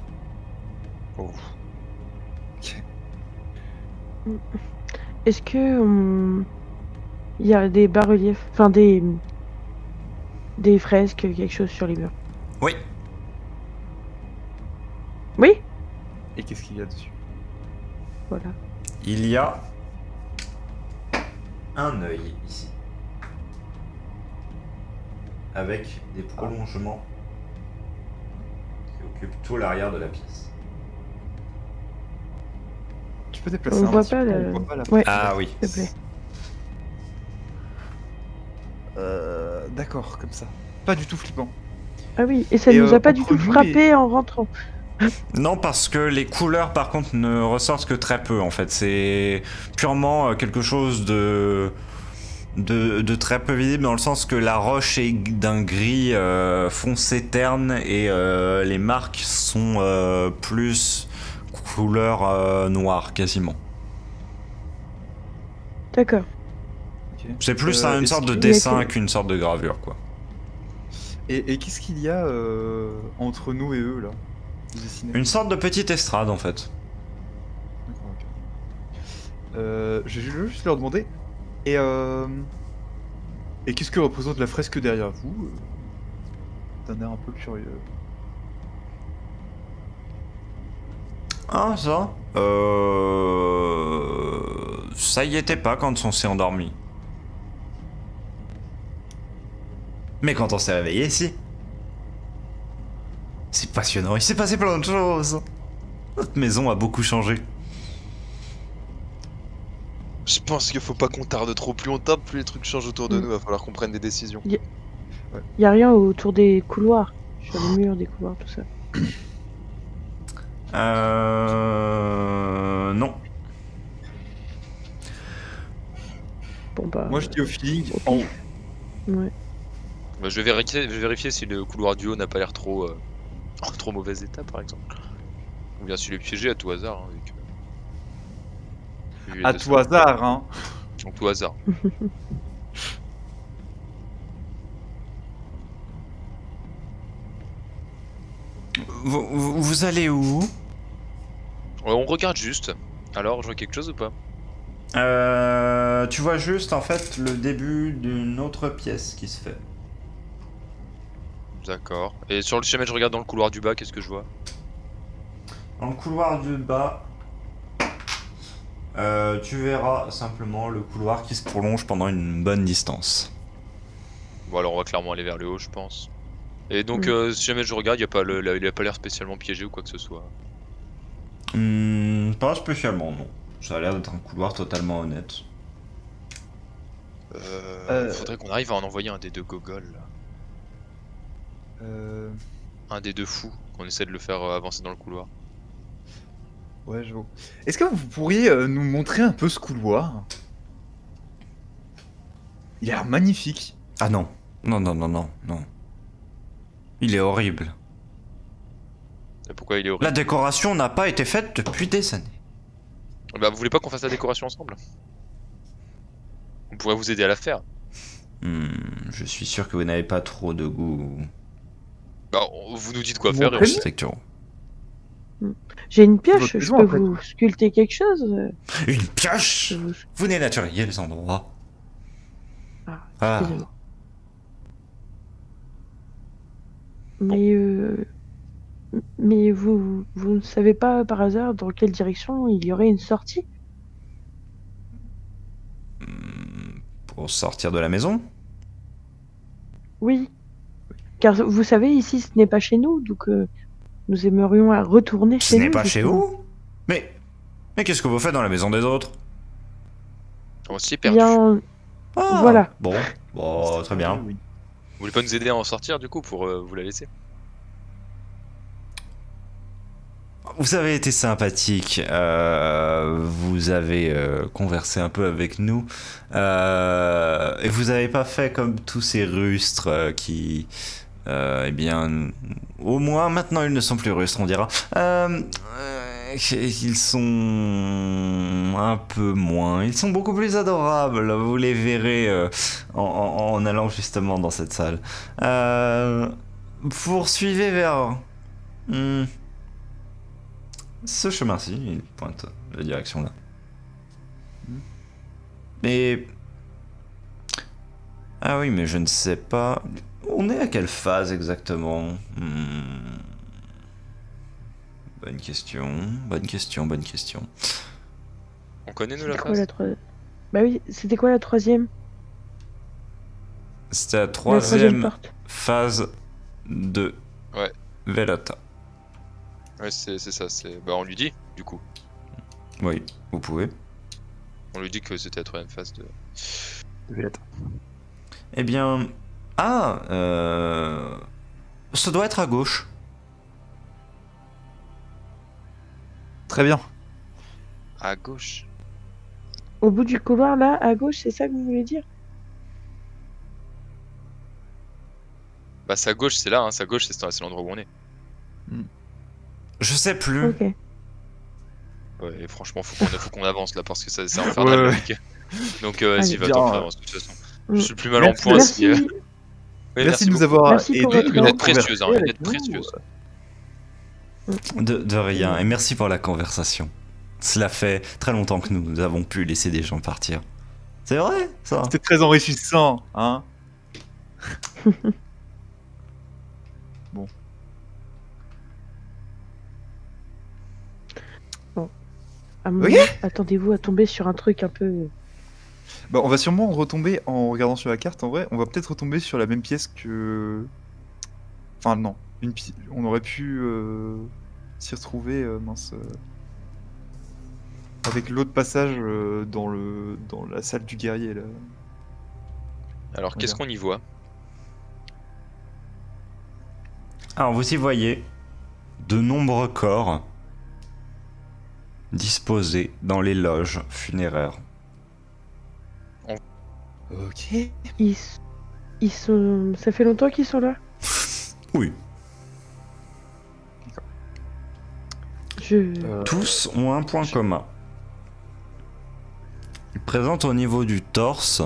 Est-ce que il y a des bas-reliefs, enfin des fresques, quelque chose sur les murs? Oui, Oui, Et qu'est-ce qu'il y a dessus? voilà. il y a un œil ici. Avec des prolongements qui occupent tout l'arrière de la pièce. Tu peux déplacer On un voit petit pas peu, le- on voit pas la... Ouais, Ah oui. s'il te plaît. D'accord, comme ça. Pas du tout flippant. Ah oui, et ça Et, nous a pas du entre tout nous, frappé en rentrant. Non, parce que les couleurs, par contre, ne ressortent que très peu, en fait. C'est purement quelque chose de de très peu visible dans le sens que la roche est d'un gris foncé terne et les marques sont plus couleur noire quasiment. D'accord. Ok. C'est plus une est-ce sorte de qu'il- dessin qu'une sorte de gravure quoi. Et qu'est-ce qu'il y a entre nous et eux là? Vous dessinez? Une sorte de petite estrade en fait. D'accord, ok. Je vais juste leur demander. Et qu'est-ce que représente la fresque derrière vous? D'un air un peu curieux. Ah ça ça y était pas quand on s'est endormi. Mais quand on s'est réveillé, si. C'est passionnant, il s'est passé plein de choses. Notre maison a beaucoup changé. Je pense qu'il faut pas qu'on tarde trop. Plus on tarde, plus les trucs changent autour de Mm. nous. Va falloir qu'on prenne des décisions. Y a rien autour des couloirs, sur les murs des couloirs, tout ça. Non. Bon bah. Moi je dis au feeling au en haut. pif. Ouais. Bah, je vais vérifier si le couloir du haut n'a pas l'air trop en trop mauvais état, par exemple. Ou bien s'il est piégé à tout hasard. Hein, vu que- vu À les tout hasard, hein. Donc tout hasard. Vous allez où? On regarde juste. Alors, je vois quelque chose ou pas? Tu vois juste en fait le début d'une autre pièce qui se fait. D'accord. Et sur le chemin, je regarde dans le couloir du bas, qu'est-ce que je vois? Dans le couloir du bas, tu verras simplement le couloir qui se prolonge pendant une bonne distance. Bon, alors on va clairement aller vers le haut, je pense. Et donc, si jamais je regarde, il a pas l'air spécialement piégé ou quoi que ce soit. Pas spécialement, non. Ça a l'air d'être un couloir totalement honnête. Faudrait qu'on arrive à en envoyer un des deux gogols, là. Un des deux fous, qu'on essaie de le faire avancer dans le couloir. Ouais, je vois. Est-ce que vous pourriez nous montrer un peu ce couloir? Il a l'air magnifique. Ah non. Non, non, non, non, non. Il est horrible. Et pourquoi il est horrible? La décoration n'a pas été faite depuis des années. Bah, vous voulez pas qu'on fasse la décoration ensemble? On pourrait vous aider à la faire. Je suis sûr que vous n'avez pas trop de goût Bah, vous nous dites quoi Bon, faire et on... architecturaux. J'ai une pioche, Votre je maison, peux en fait. vous sculpter quelque chose Une pioche? je vous- Vous dénaturiez les endroits. Ah, Ah. excusez-moi. Mais vous ne savez pas par hasard dans quelle direction il y aurait une sortie? Pour sortir de la maison? Oui. Car vous savez, ici ce n'est pas chez nous, donc nous aimerions retourner Ce chez nous. n'est pas chez justement. vous? Mais qu'est-ce que vous faites dans la maison des autres? On s'y est Eh perdu. bien, Ah, Voilà. Bon, très bien. Oui. Vous voulez pas nous aider à en sortir du coup pour vous la laisser? Vous avez été sympathique, vous avez conversé un peu avec nous, et vous n'avez pas fait comme tous ces rustres qui, eh bien, au moins maintenant ils ne sont plus rustres, on dira. Ils sont un peu moins, ils sont beaucoup plus adorables, vous les verrez en allant justement dans cette salle. Poursuivez vers... ce chemin-ci, il pointe la direction là. Mais... Ah oui, mais je ne sais pas... On est à quelle phase exactement? Bonne question, bonne question, bonne question. On connaît nous c'était la quoi phase? la troisième? Bah oui, c'était quoi la troisième? C'était la La troisième troisième porte. phase de Ouais. Velota. Ouais, c'est ça, c'est... Bah on lui dit, du coup. Oui, vous pouvez. On lui dit que c'était la troisième phase de... Eh bien... Ah ça doit être à gauche. Très bien. À gauche. Au bout du couloir, là, à gauche, c'est ça que vous voulez dire? Bah sa gauche c'est là, hein. Sa gauche c'est l'endroit où on est. Je sais plus. Ok. Ouais, et franchement faut qu'on avance là parce que c'est infernal Ouais, le ouais. mec. Donc vas-y, Bien. va-t'en, avance de toute façon. Je Mm. suis le plus mal Merci. en point si... Merci. Oui, Merci de nous beaucoup. avoir Merci pour aidés. votre Une aide temps. précieuse, hein, une Avec aide nous. précieuse. De rien, et merci pour la conversation. Cela fait très longtemps que nous avons pu laisser des gens partir. C'est vrai, ça. C'était très enrichissant, hein. Ok. Attendez-vous à tomber sur un truc un peu. Bah, on va sûrement retomber, en regardant sur la carte, en vrai, on va peut-être retomber sur la même pièce que... Enfin, non. On aurait pu s'y retrouver, mince... avec l'autre passage dans la salle du guerrier, là. Alors qu'est-ce qu'on y voit? Alors vous y voyez de nombreux corps disposés dans les loges funéraires. Ok. Ils sont. Ça fait longtemps qu'ils sont là. Oui. Je. Tous ont un point commun. Ils présentent au niveau du torse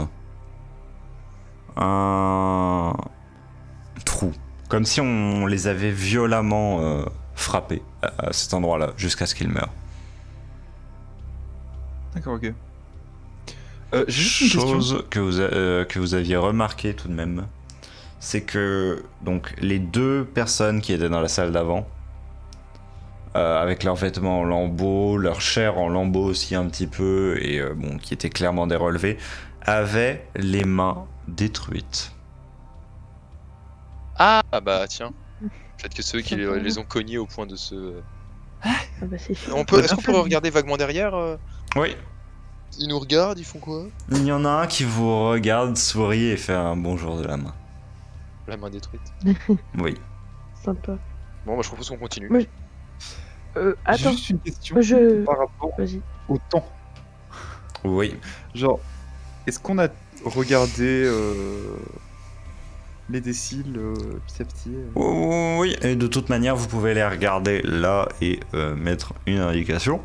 un trou. Comme si on les avait violemment frappés à cet endroit-là, jusqu'à ce qu'ils meurent. D'accord, ok. J'ai juste une question. Chose que vous aviez remarqué tout de même, c'est que donc les deux personnes qui étaient dans la salle d'avant, avec leurs vêtements en lambeaux, leur chair en lambeaux aussi un petit peu, et bon, qui étaient clairement des relevés, avaient les mains détruites. Ah bah tiens. Peut-être que ceux qui les ont cognés au point de se... Ah bah c'est chiant. Est-ce qu'on peut regarder vaguement derrière Oui. Ils nous regardent, ils font quoi? Il y en a un qui vous regarde, sourit et fait un bonjour de la main. La main détruite. Oui. Sympa. Bon bah je propose qu'on continue. Moi, J'ai Attends. juste une question Je. par rapport Vas-y. au temps. Oui. Genre, est-ce qu'on a regardé les déciles petit à petit Oui, et de toute manière, vous pouvez les regarder là et mettre une indication.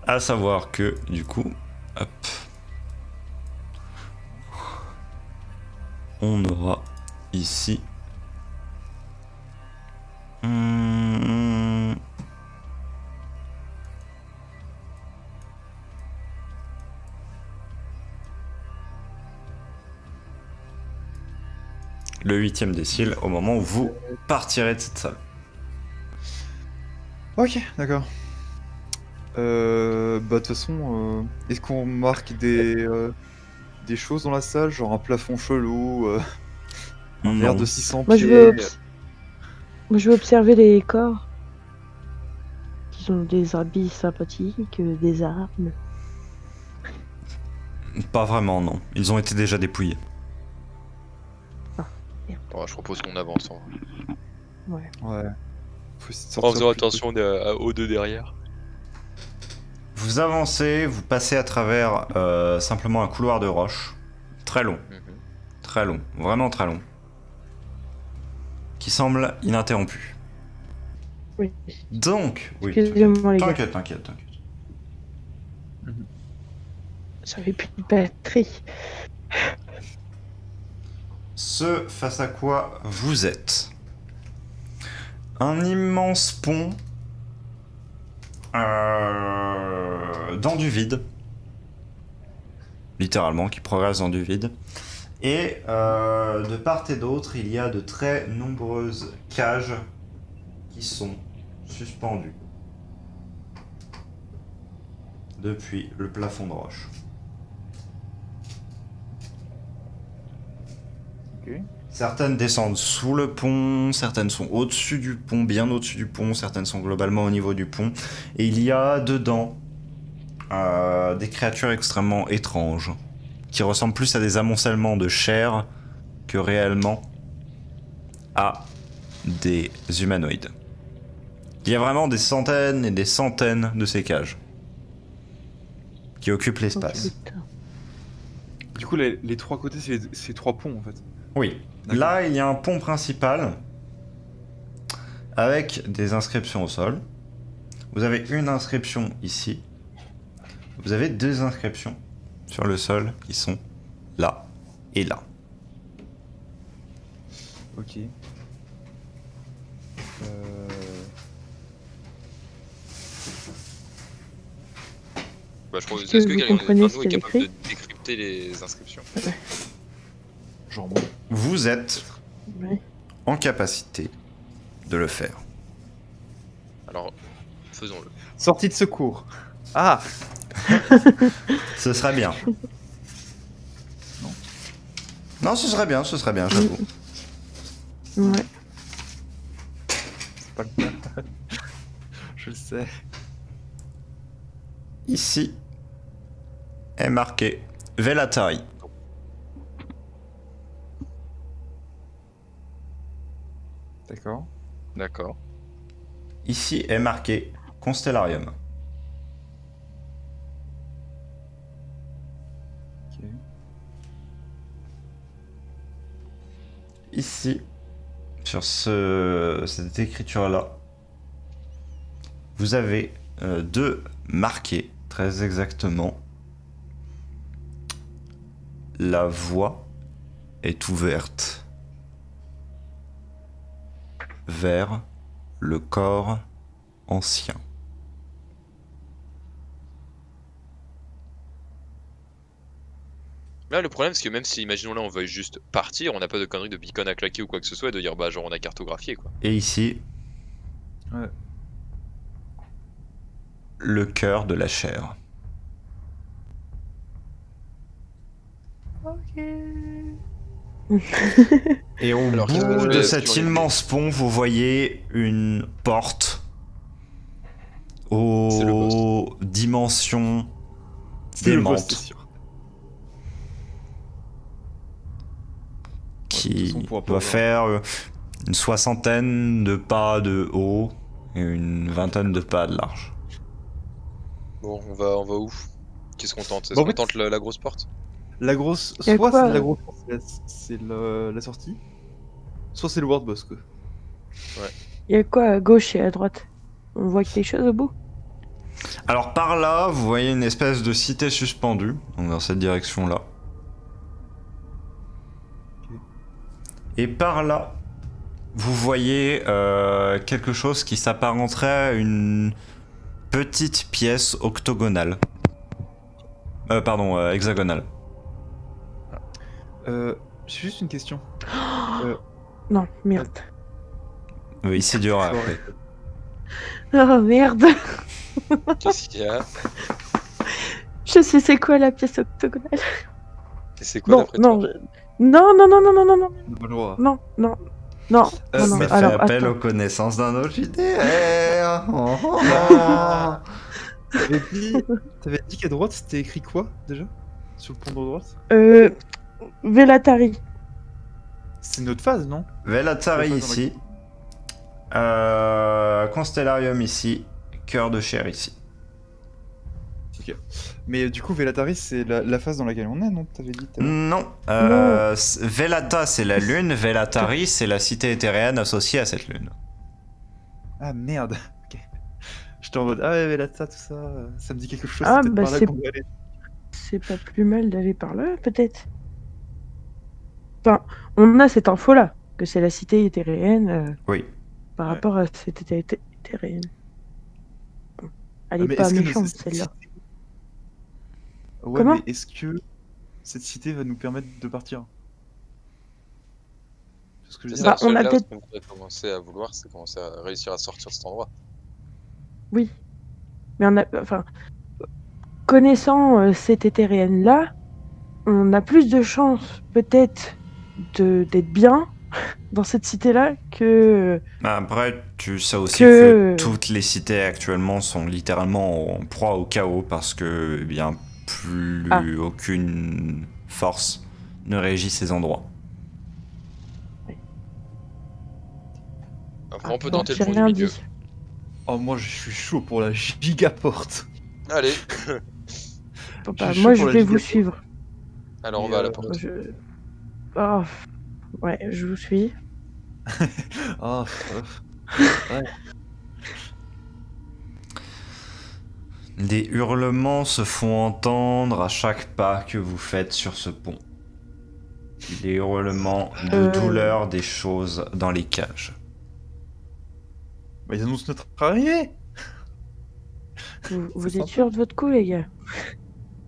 À savoir que, du coup, hop, on aura ici le 8e décile au moment où vous partirez de cette salle. Ok, d'accord. Bah de toute façon, est-ce qu'on marque des choses dans la salle, genre un plafond chelou, un verre de 600 Moi pieds je veux observer les corps. Ils ont des habits sympathiques, des armes. Pas vraiment, non. Ils ont été déjà dépouillés. Bon, je propose qu'on avance. Ouais. Ouais. Faut essayer de En sortir faisant le plus attention aux deux derrière. Vous avancez, vous passez à travers simplement un couloir de roche. Très long. Très long. Vraiment très long. Qui semble ininterrompu. Oui. Donc, oui. Excusez-moi les gars. T'inquiète. J'avais plus de batterie. Ce face à quoi vous êtes. Un immense pont dans du vide. Littéralement, qui progresse dans du vide. Et de part et d'autre, il y a de très nombreuses cages qui sont suspendues depuis le plafond de roche. Ok. Certaines descendent sous le pont, certaines sont au-dessus du pont, bien au-dessus du pont, certaines sont globalement au niveau du pont. Et il y a dedans des créatures extrêmement étranges, qui ressemblent plus à des amoncellements de chair que réellement à des humanoïdes. Il y a vraiment des centaines et des centaines de ces cages qui occupent l'espace. Oh, putain. Du coup, les trois côtés, c'est 3 ponts en fait. Oui. D'accord. Là, il y a un pont principal avec des inscriptions au sol. Vous avez une inscription ici. Vous avez 2 inscriptions sur le sol qui sont là et là. Ok. Bah, je pense, Est-ce que est-ce que vous quelqu'un comprenez d'entre ce nous est qu'il y a capable de écrit décrypter les inscriptions? Genre moi. Vous êtes Ouais. en capacité de le faire. Alors, faisons-le. Sortie de secours. Ah. Ce serait bien. Non, ce serait bien, j'avoue. Ouais. C'est pas le cas. Je le sais. Ici est marqué Velatari. D'accord. D'accord. Ici est marqué Constellarium. Ok. Ici, sur cette écriture-là, vous avez 2 marqués, très exactement. La voie est ouverte vers le corps ancien. Là, le problème, c'est que même si, imaginons là, on veuille juste partir, on n'a pas de conneries de beacon à claquer ou quoi que ce soit, et de dire, bah, genre, on a cartographié, quoi. Et ici, Ouais. le cœur de la chair. Et au Alors, qu'est-ce que bout je de vais cet sur les- immense pont, vous voyez une porte C'est le aux dimensions C'est le boss, c'est démentes sûr. qui de toute façon, on pourra pas doit voir. faire une 60aine de pas de haut et une 20aine de pas de large. Bon, on va où? Qu'est-ce qu'on tente? Est-ce Bon, en qu'on fait- tente la grosse porte? La grosse. Y a Soit quoi, c'est la grosse. C'est la sortie. Soit c'est le World Boss, quoi. Il y a quoi à gauche et à droite? On voit quelque chose au bout? Alors par là, vous voyez une espèce de cité suspendue, donc dans cette direction-là. Ok. Et par là, vous voyez quelque chose qui s'apparenterait à une petite pièce octogonale. Pardon, hexagonale. J'ai juste une question. Non, merde. Oui, c'est dur à appeler. Oh merde. Qu'est-ce qu'il y a? Je sais c'est quoi la pièce octogonale. Et c'est quoi Non, d'après non, toi? non, non, non, non, non, non, non, On n'a pas le droit. non, non, non, non, non. Mais fais Alors, appel attends. aux connaissances d'un autre JDR. Oh, oh, oh. T'avais dit qu'à droite c'était écrit quoi déjà? Sur le pont de droite? Velatari. C'est notre phase, non? Velatari Dans la- ici. Constellarium ici. Cœur de chair ici. Mais du coup, Velatari, c'est la phase dans laquelle on est, non? T'avais dit tout à l'heure. Non. Velata, c'est la lune. Velatari, c'est la cité éthéréenne associée à cette lune. Ah merde, ok. J'étais en mode, ah ouais, Velata, tout ça, ça me dit quelque chose, Ah, c'est peut-être bah, par là c'est- qu'on doit aller. C'est pas plus mal d'aller par là, peut-être. Enfin, on a cette info-là, que c'est la cité éthéréenne Oui. par Ouais. rapport à cette éthéréenne. Bon. Elle Ah, est mais pas est-ce que méchante, cette celle-là. cité- Ouais, Comment mais est-ce que cette cité va nous permettre de partir? C'est ce que je veux C'est dire. Bah, on a là, peut-être- ce qu'on pourrait commencer à vouloir, c'est commencer à réussir à sortir de cet endroit. Oui. Mais on a. Enfin. Connaissant cette éthéréenne-là, on a plus de chances, peut-être, d'être bien dans cette cité-là que. Après, tu sais aussi Que- que toutes les cités actuellement sont littéralement en proie au chaos parce que, eh bien, plus Ah. aucune force ne régit ces endroits. Après, on peut Non, tenter le j'ai pont du rien milieu. dit. Oh, moi je suis chaud pour la gigaporte. Allez, Bon, Je bah, suis moi, chaud je pour la vais vous gigaporte. suivre. alors on Et, va à la euh, porte. Oh. Ouais, je vous suis. Ah, ouais. Des hurlements se font entendre à chaque pas que vous faites sur ce pont. Des hurlements de douleur des choses dans les cages. Bah, ils annoncent notre arrivée. Vous êtes sympa. sûr de votre coup, les gars?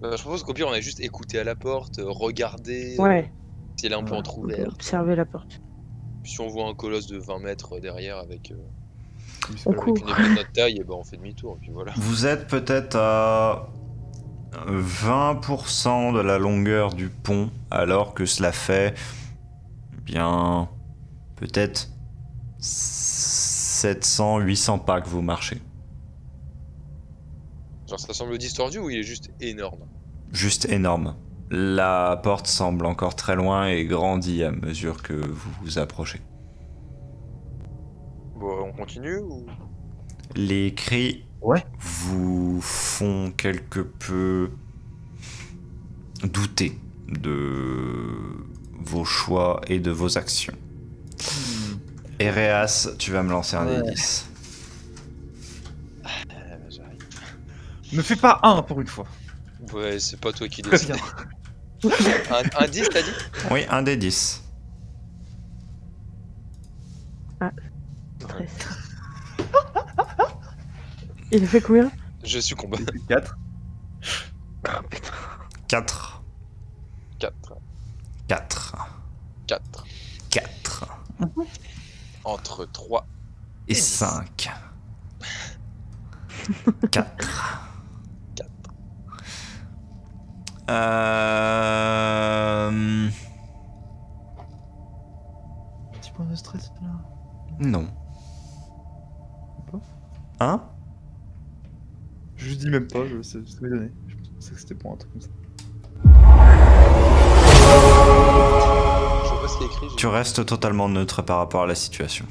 Je propose qu'au pire, on a juste écouté à la porte, regardé Ouais, si elle est un peu Ouais. entrouverte. observez la porte. Puis si on voit un colosse de 20 mètres derrière avec On Voilà. court. une épée de notre taille, et ben on fait demi-tour, et puis voilà. Vous êtes peut-être à 20% de la longueur du pont, alors que cela fait bien peut-être 700, 800 pas que vous marchez. Genre ça semble distordu ou il est juste énorme? Juste énorme. La porte semble encore très loin et grandit à mesure que vous vous approchez. Bon, on continue ou... Les cris Ouais. vous font quelque peu douter de vos choix et de vos actions. Ereas, tu vas me lancer un des Ouais. 10. J'arrive. Ne fais pas un pour une fois. Ouais, c'est pas toi qui Très décide. bien. Un 10, t'as dit? Oui, un des 10. Stress. Il a fait combien? Je succombe. 4. Oh, putain. 4. 4. 4. 4. 4. Entre 3. Et 5. 4. 4. Petit point de stress là. Non. Pas. Hein? Je dis même pas, ça m'est donné. Je pensais que c'était pour un truc comme ça. Je vois pas ce qui est écrit. Tu restes totalement neutre par rapport à la situation.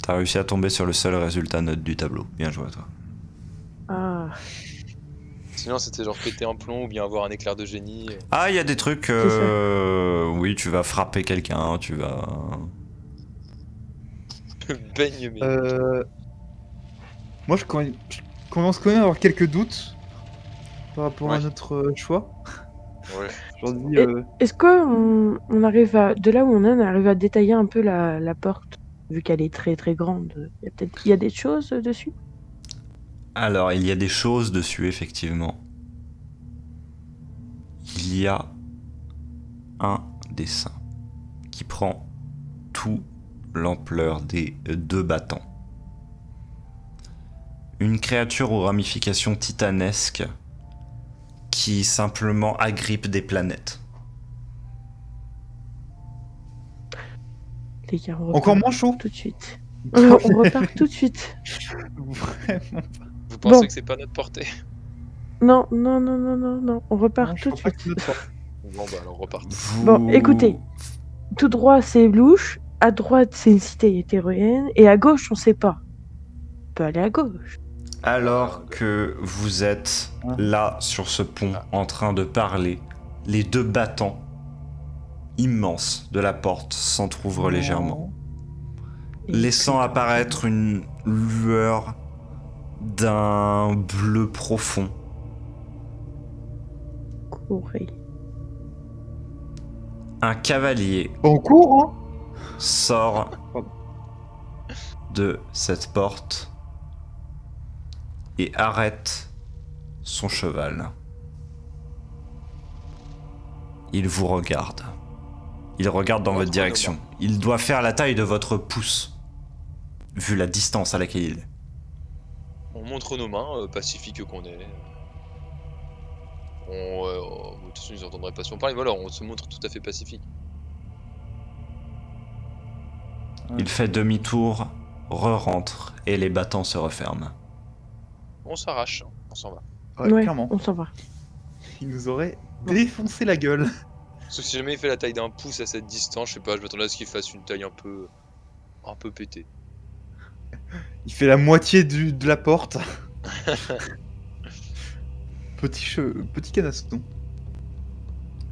T'as réussi à tomber sur le seul résultat neutre du tableau. Bien joué à toi. Ah, Sinon, c'était genre péter un plomb ou bien avoir un éclair de génie. Ah, il y a des trucs... ça. Oui, tu vas frapper quelqu'un, tu vas... Baigne, mais. Moi, je commence quand même à avoir quelques doutes par rapport à Ouais. notre choix. Ouais. J'en dis. est-ce qu'on on arrive à, de là où on est, on arrive à détailler un peu la porte, vu qu'elle est très très grande? Il y a des choses dessus? Alors, il y a des choses dessus, effectivement. Il y a un dessin qui prend toute l'ampleur des 2 battants. Une créature aux ramifications titanesques qui simplement agrippe des planètes. Les gars, on Encore repart moins chaud. tout de suite. On repart tout de suite. Vraiment. Vous pensez Bon. que c'est pas notre portée? Non, non, non, non, non, non. On repart Non, je tout de crois pas que suite. c'est notre faute. Bon, bah alors repartons. Bon, écoutez. Tout droit, c'est louche. À droite, c'est une cité hétéroïenne. Et à gauche, on sait pas. On peut aller à gauche. Alors que vous êtes là sur ce pont en train de parler, les 2 battants immenses de la porte s'entr'ouvrent légèrement, Et laissant puis, apparaître une lueur d'un bleu profond. courez. Un cavalier On court, hein. sort Pardon. de cette porte et arrête son cheval. Il vous regarde. Il regarde dans votre direction. Il doit faire la taille de votre pouce, vu la distance à laquelle il est. On montre nos mains, pacifiques qu'on est. De toute façon, ils entendraient pas si on parle. Voilà, on se montre tout à fait pacifique. Il fait demi-tour, re-rentre et les battants se referment. On s'arrache, on s'en va. Ouais, clairement. on s'en va. Il nous aurait défoncé la gueule. Sauf si jamais il fait la taille d'un pouce à cette distance, je sais pas, je m'attendais à ce qu'il fasse une taille un peu pétée. Il fait la moitié de la porte. Petit canaston.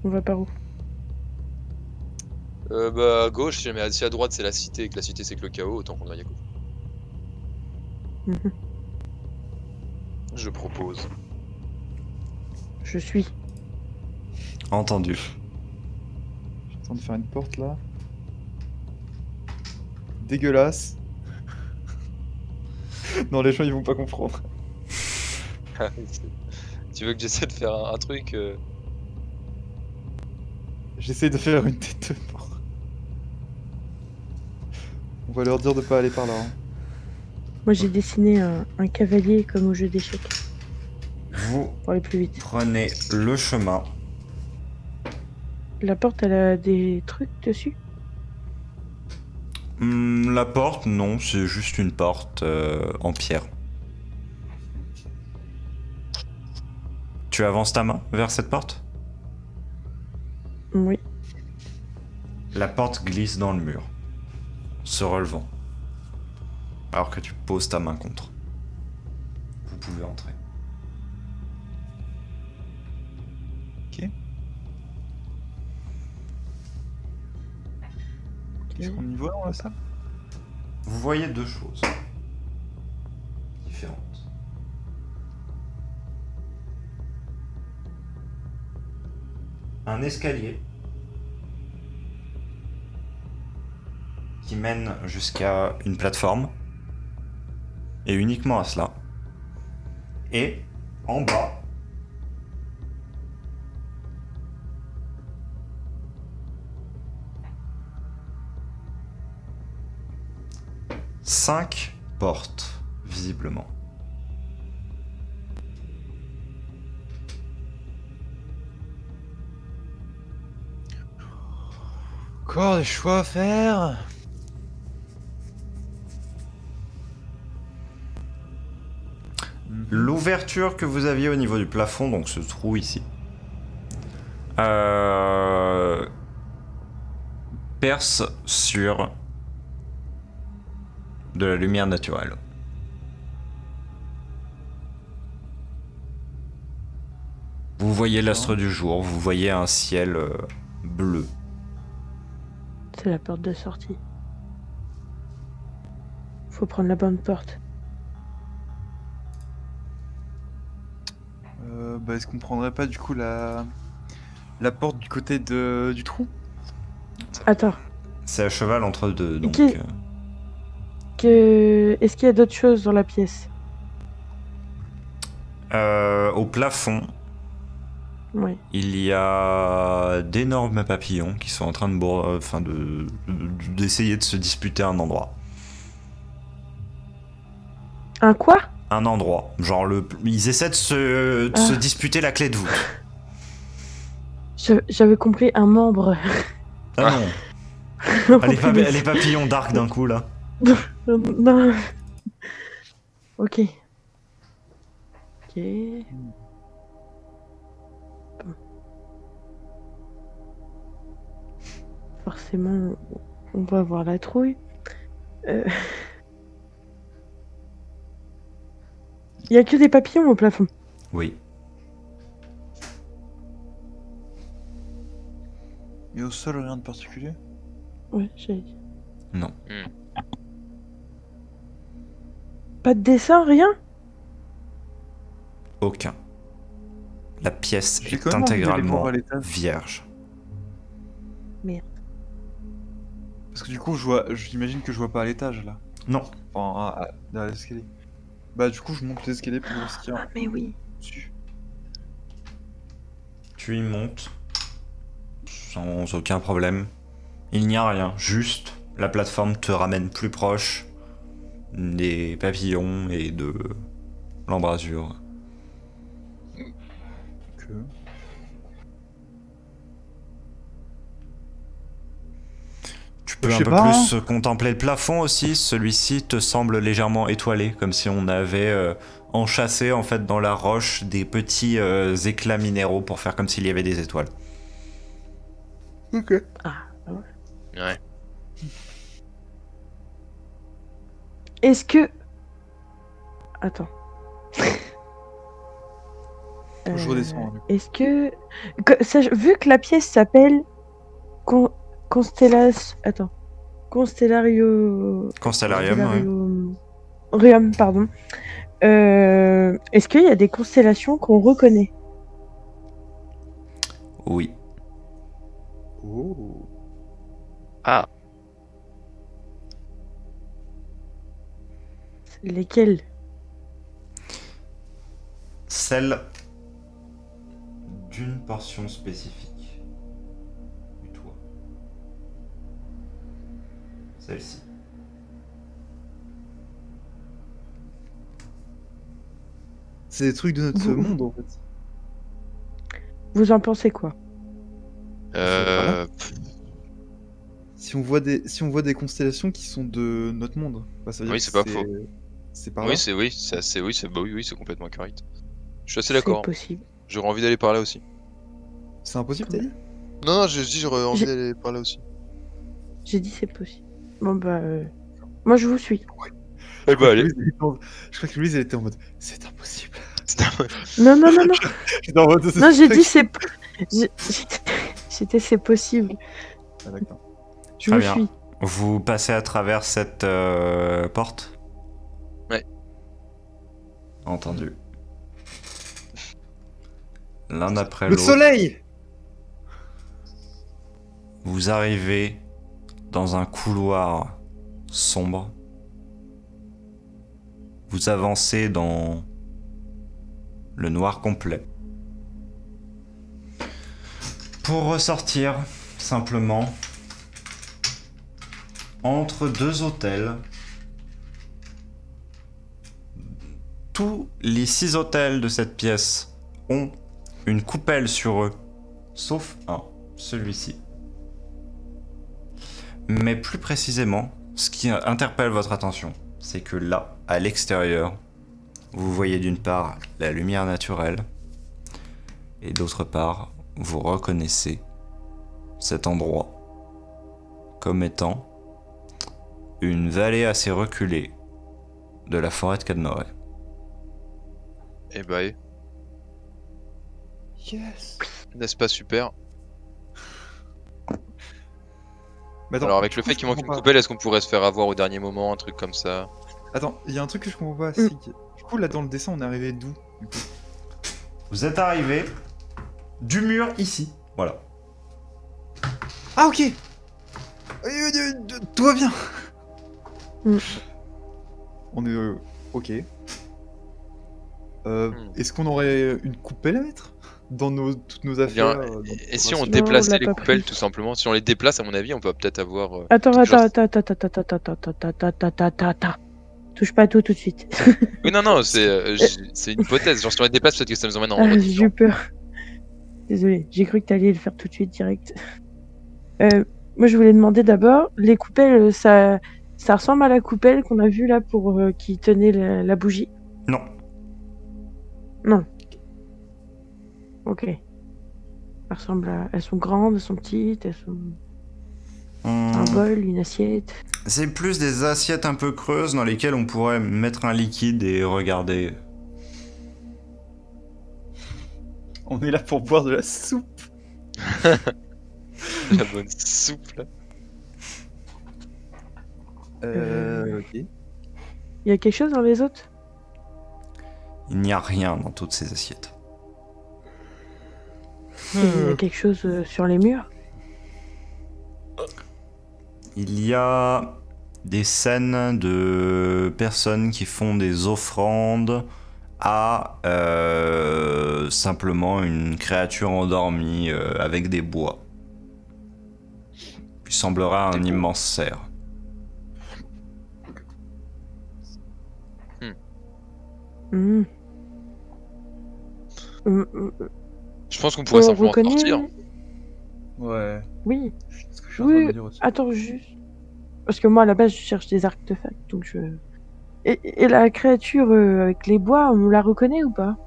On va par où? Bah à gauche, mais si à droite c'est la cité et que la cité c'est que le chaos, autant qu'on aille à gauche. Mhm. Je propose. Je suis. Entendu. Je suis en train de faire une porte là. Dégueulasse. Non, les gens ils vont pas comprendre. Ah oui, tu veux que j'essaie de faire un truc J'essaie de faire une tête de mort. On va leur dire de pas aller par là. Hein. Moi j'ai dessiné un cavalier comme au jeu d'échecs. Vous Pour aller plus vite. prenez le chemin. La porte elle a des trucs dessus? La porte, non, c'est juste une porte en pierre. Tu avances ta main vers cette porte? Oui. La porte glisse dans le mur, se relevant. Alors que tu poses ta main contre. Vous pouvez entrer. Ok. Qu'est-ce qu'on y voit dans la salle? Vous voyez deux choses différentes. Un escalier qui mène jusqu'à une plateforme, et uniquement à cela. Et en bas, cinq portes, visiblement. Encore des choix à faire. L'ouverture que vous aviez au niveau du plafond, donc ce trou ici, perce sur de la lumière naturelle. Vous voyez l'astre du jour, vous voyez un ciel bleu. C'est la porte de sortie. Faut prendre la bonne porte. Bah, est-ce qu'on prendrait pas du coup la porte du côté du trou? Attends. C'est à cheval entre deux, donc... Qui- Est-ce qu'il y a d'autres choses dans la pièce? Au plafond, Oui. il y a d'énormes papillons qui sont en train d'essayer de se disputer un endroit. Un quoi? Un endroit. Genre, ils essaient de se disputer la clé de voûte. J'avais compris un membre. Ah non. Ah, les papillons dark d'un coup, là. Non. Ok. Ok. Bon. Forcément, on va avoir la trouille. Il y a que des papillons au plafond. Oui. Et au sol, rien de particulier? Ouais, j'allais dire. Non. Pas de dessin, rien? Aucun. La pièce J'ai est quand même envie d'aller intégralement voir à l'étage. vierge. Parce que du coup, j'imagine que je vois pas à l'étage là. Non. Enfin, derrière l'escalier. Bah, du coup, je monte l'escalier pour voir ce qu'il y a Ah, mais oui. dessus. Tu y montes. Sans aucun problème. Il n'y a rien. Juste, la plateforme te ramène plus proche des papillons et de l'embrasure. Ok. Tu peux Je un sais peu pas, plus contempler le plafond aussi. Celui-ci te semble légèrement étoilé, comme si on avait enchâssé en fait dans la roche des petits éclats minéraux pour faire comme s'il y avait des étoiles. Ok. Ah, ouais. Ouais. Est-ce que... Attends. Je redescends. Du coup. Est-ce que... vu que la pièce s'appelle Constellas... Attends. Constellarium, ouais. Constellarium, pardon. Est-ce qu'il y a des constellations qu'on reconnaît? Oui. Oh. Ah, Lesquelles? Celle d'une portion spécifique du toit. Celle-ci. C'est des trucs de notre Vous- monde en fait. Vous en pensez quoi? euh... Si on voit des constellations qui sont de notre monde, bah, ça veut dire Oui, que c'est pas faux. C'est par Oui, là. c'est complètement correct. Je suis assez C'est d'accord. possible. J'aurais envie d'aller par là aussi. C'est impossible, t'as dit? Non, je dis j'aurais envie J'ai- d'aller par là aussi. J'ai dit c'est possible. Bon bah... Moi je vous suis. Eh bah allez. Je crois que Louise elle était en mode c'est impossible. Non, non, non, non. J'étais en mode, Non, j'ai dit c'est... J'étais c'est possible. Ah, d'accord. Je Très vous bien. suis. Vous passez à travers cette porte? Ouais. Entendu. L'un après Le l'autre. soleil! Vous arrivez dans un couloir sombre. Vous avancez dans le noir complet. Pour ressortir, simplement, entre deux hôtels, tous les 6 hôtels de cette pièce ont une coupelle sur eux, sauf un, celui-ci. Mais plus précisément, ce qui interpelle votre attention, c'est que là, à l'extérieur, vous voyez d'une part la lumière naturelle, et d'autre part, vous reconnaissez cet endroit comme étant une vallée assez reculée de la forêt de Cadnoret. Eh bah, Yes! n'est-ce pas super? Mais attends, Alors avec du le coup, fait je qu'il manque une comprends pas. coupelle, est-ce qu'on pourrait se faire avoir au dernier moment, un truc comme ça? Attends, il y a un truc que je comprends pas. c'est que- Du coup, là dans le dessin, on est arrivé d'où? Du coup Vous êtes arrivé du mur ici. Voilà. Ah, ok! Tout va bien! Mm. On est. Ok. Hmm. Est-ce qu'on aurait une coupelle à mettre? Dans toutes nos Ou affaires bien, dans et si on notre Non, on déplaçait l'a les pas coupelles pris. tout simplement? Si on les déplace, à mon avis, on peut peut-être avoir. Attends, quelque chose- attends. Touche pas à tout de suite. Oui, non, c'est une hypothèse. Genre, si on les déplace, peut-être que ça nous emmène en Ah, endroit j'ai différent. eu peur. Désolé, j'ai cru que t'allais le faire tout de suite direct. Moi, je voulais demander d'abord, les coupelles, ça ressemble à la coupelle qu'on a vue là pour qui tenait la bougie? Non. Non. Ok. Elles ressemblent à... Elles sont grandes, elles sont petites, elles sont... Un bol, une assiette. C'est plus des assiettes un peu creuses dans lesquelles on pourrait mettre un liquide et regarder. On est là pour boire de la soupe. La bonne soupe, là. Ok. Il y a quelque chose dans les autres? Il n'y a rien dans toutes ces assiettes. Il y a quelque chose sur les murs? Il y a des scènes de personnes qui font des offrandes à simplement une créature endormie avec des bois. Qui semblera un immense cerf. Hmm. Je pense qu'on pourrait On simplement reconnaît... sortir. Ouais. Oui. C'est ce que je suis en train de Oui, me dire aussi. attends juste. Parce que moi, à la base, je cherche des artefacts, donc je... Et la créature avec les bois, on la reconnaît ou pas?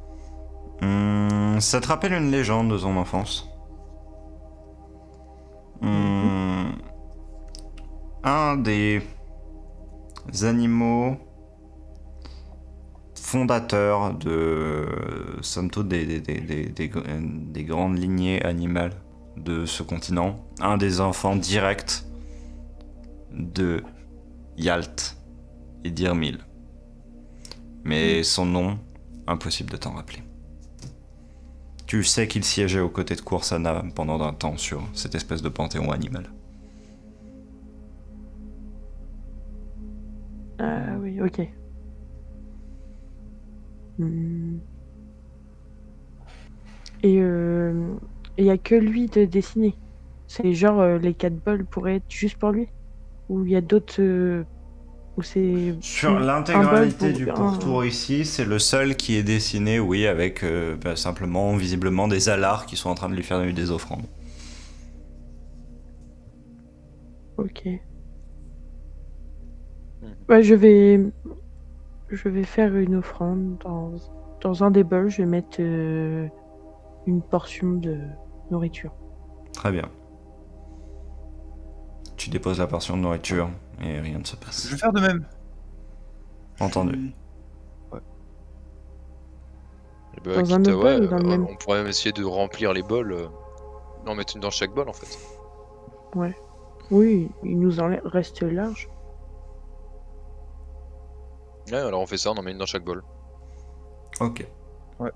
Ça te rappelle une légende de ton enfance. Un des animaux fondateurs de, somme toute, des grandes lignées animales de ce continent. Un des enfants directs de Yalt et d'Irmil. Mais son nom, impossible de t'en rappeler. Tu sais qu'il siégeait aux côtés de Kursana pendant un temps sur cette espèce de panthéon animal. Ah oui, ok. Et il n'y a que lui de dessiner. C'est genre les 4 bols pourraient être juste pour lui. Ou il y a d'autres... Ou c'est... Sur l'intégralité du pourtour ici, c'est le seul qui est dessiné, oui, avec simplement, visiblement, des alars qui sont en train de lui faire des offrandes. Ok. Ouais, je vais faire une offrande dans un des bols. Je vais mettre une portion de nourriture. Très bien. Tu déposes la portion de nourriture et rien ne se passe. Je vais faire de même. Entendu. Ouais. Et bah, Dans un autre bol ou dans le même? On pourrait même essayer de remplir les bols. En mettre une dans chaque bol en fait. Ouais. Oui, il nous en reste large. Ouais, alors on fait ça, on en met une dans chaque bol. Ok. Ouais.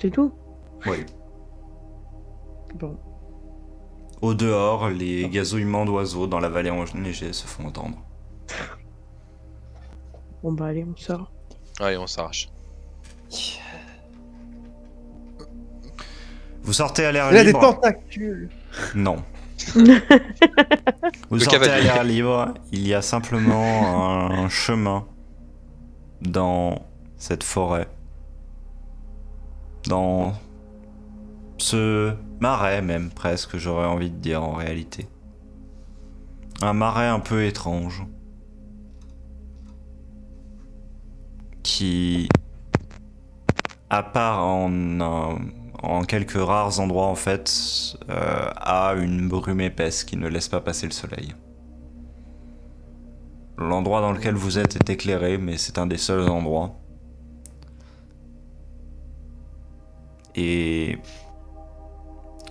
C'est tout? Oui. Bon. Au dehors, les gazouillements d'oiseaux dans la vallée enneigée se font entendre. Bon bah allez, on sort. Allez, on s'arrache. Vous sortez à l'air Il a des libre. tentacules. Non. Vous Le sortez à cavalier. l'air libre, il y a simplement un chemin dans cette forêt. Dans ce marais même, presque, j'aurais envie de dire en réalité. Un marais un peu étrange. Qui, à part en quelques rares endroits en fait, a une brume épaisse qui ne laisse pas passer le soleil. L'endroit dans lequel vous êtes est éclairé, mais c'est un des seuls endroits. Et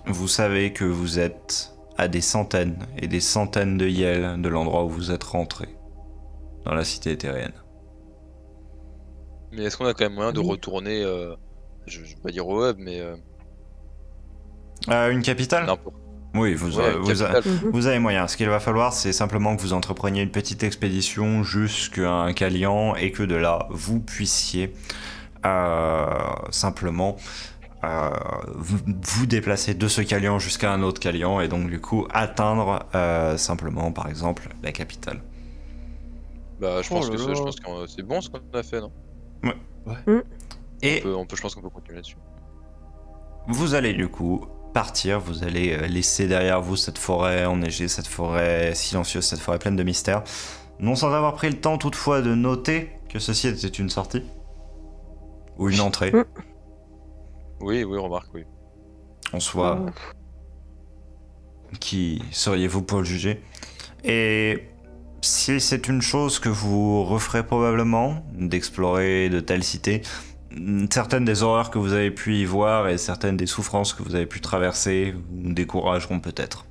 vous savez que vous êtes à des centaines et des centaines de yels de l'endroit où vous êtes rentré dans la cité éthérienne. Mais est-ce qu'on a quand même moyen de Oui. retourner, je vais pas dire au hub, mais Une capitale ? n'importe. Oui, vous Ouais, capitale. Vous avez moyen. Ce qu'il va falloir, c'est simplement que vous entrepreniez une petite expédition jusqu'à un Calian et que de là, vous puissiez simplement vous déplacer de ce Calian jusqu'à un autre Calian et donc du coup atteindre simplement, par exemple, la capitale. Bah, je Oh pense là que là. je pense que c'est bon ce qu'on a fait, non? Et Je pense qu'on peut continuer là-dessus. vous allez du coup partir, vous allez laisser derrière vous cette forêt enneigée, cette forêt silencieuse, cette forêt pleine de mystères. Non sans avoir pris le temps toutefois de noter que ceci était une sortie. Ou une entrée, Oui, remarque, oui. en soi. Qui seriez-vous pour le juger? Et si c'est une chose que vous referez probablement, d'explorer de telles cités, certaines des horreurs que vous avez pu y voir et certaines des souffrances que vous avez pu traverser vous décourageront peut-être.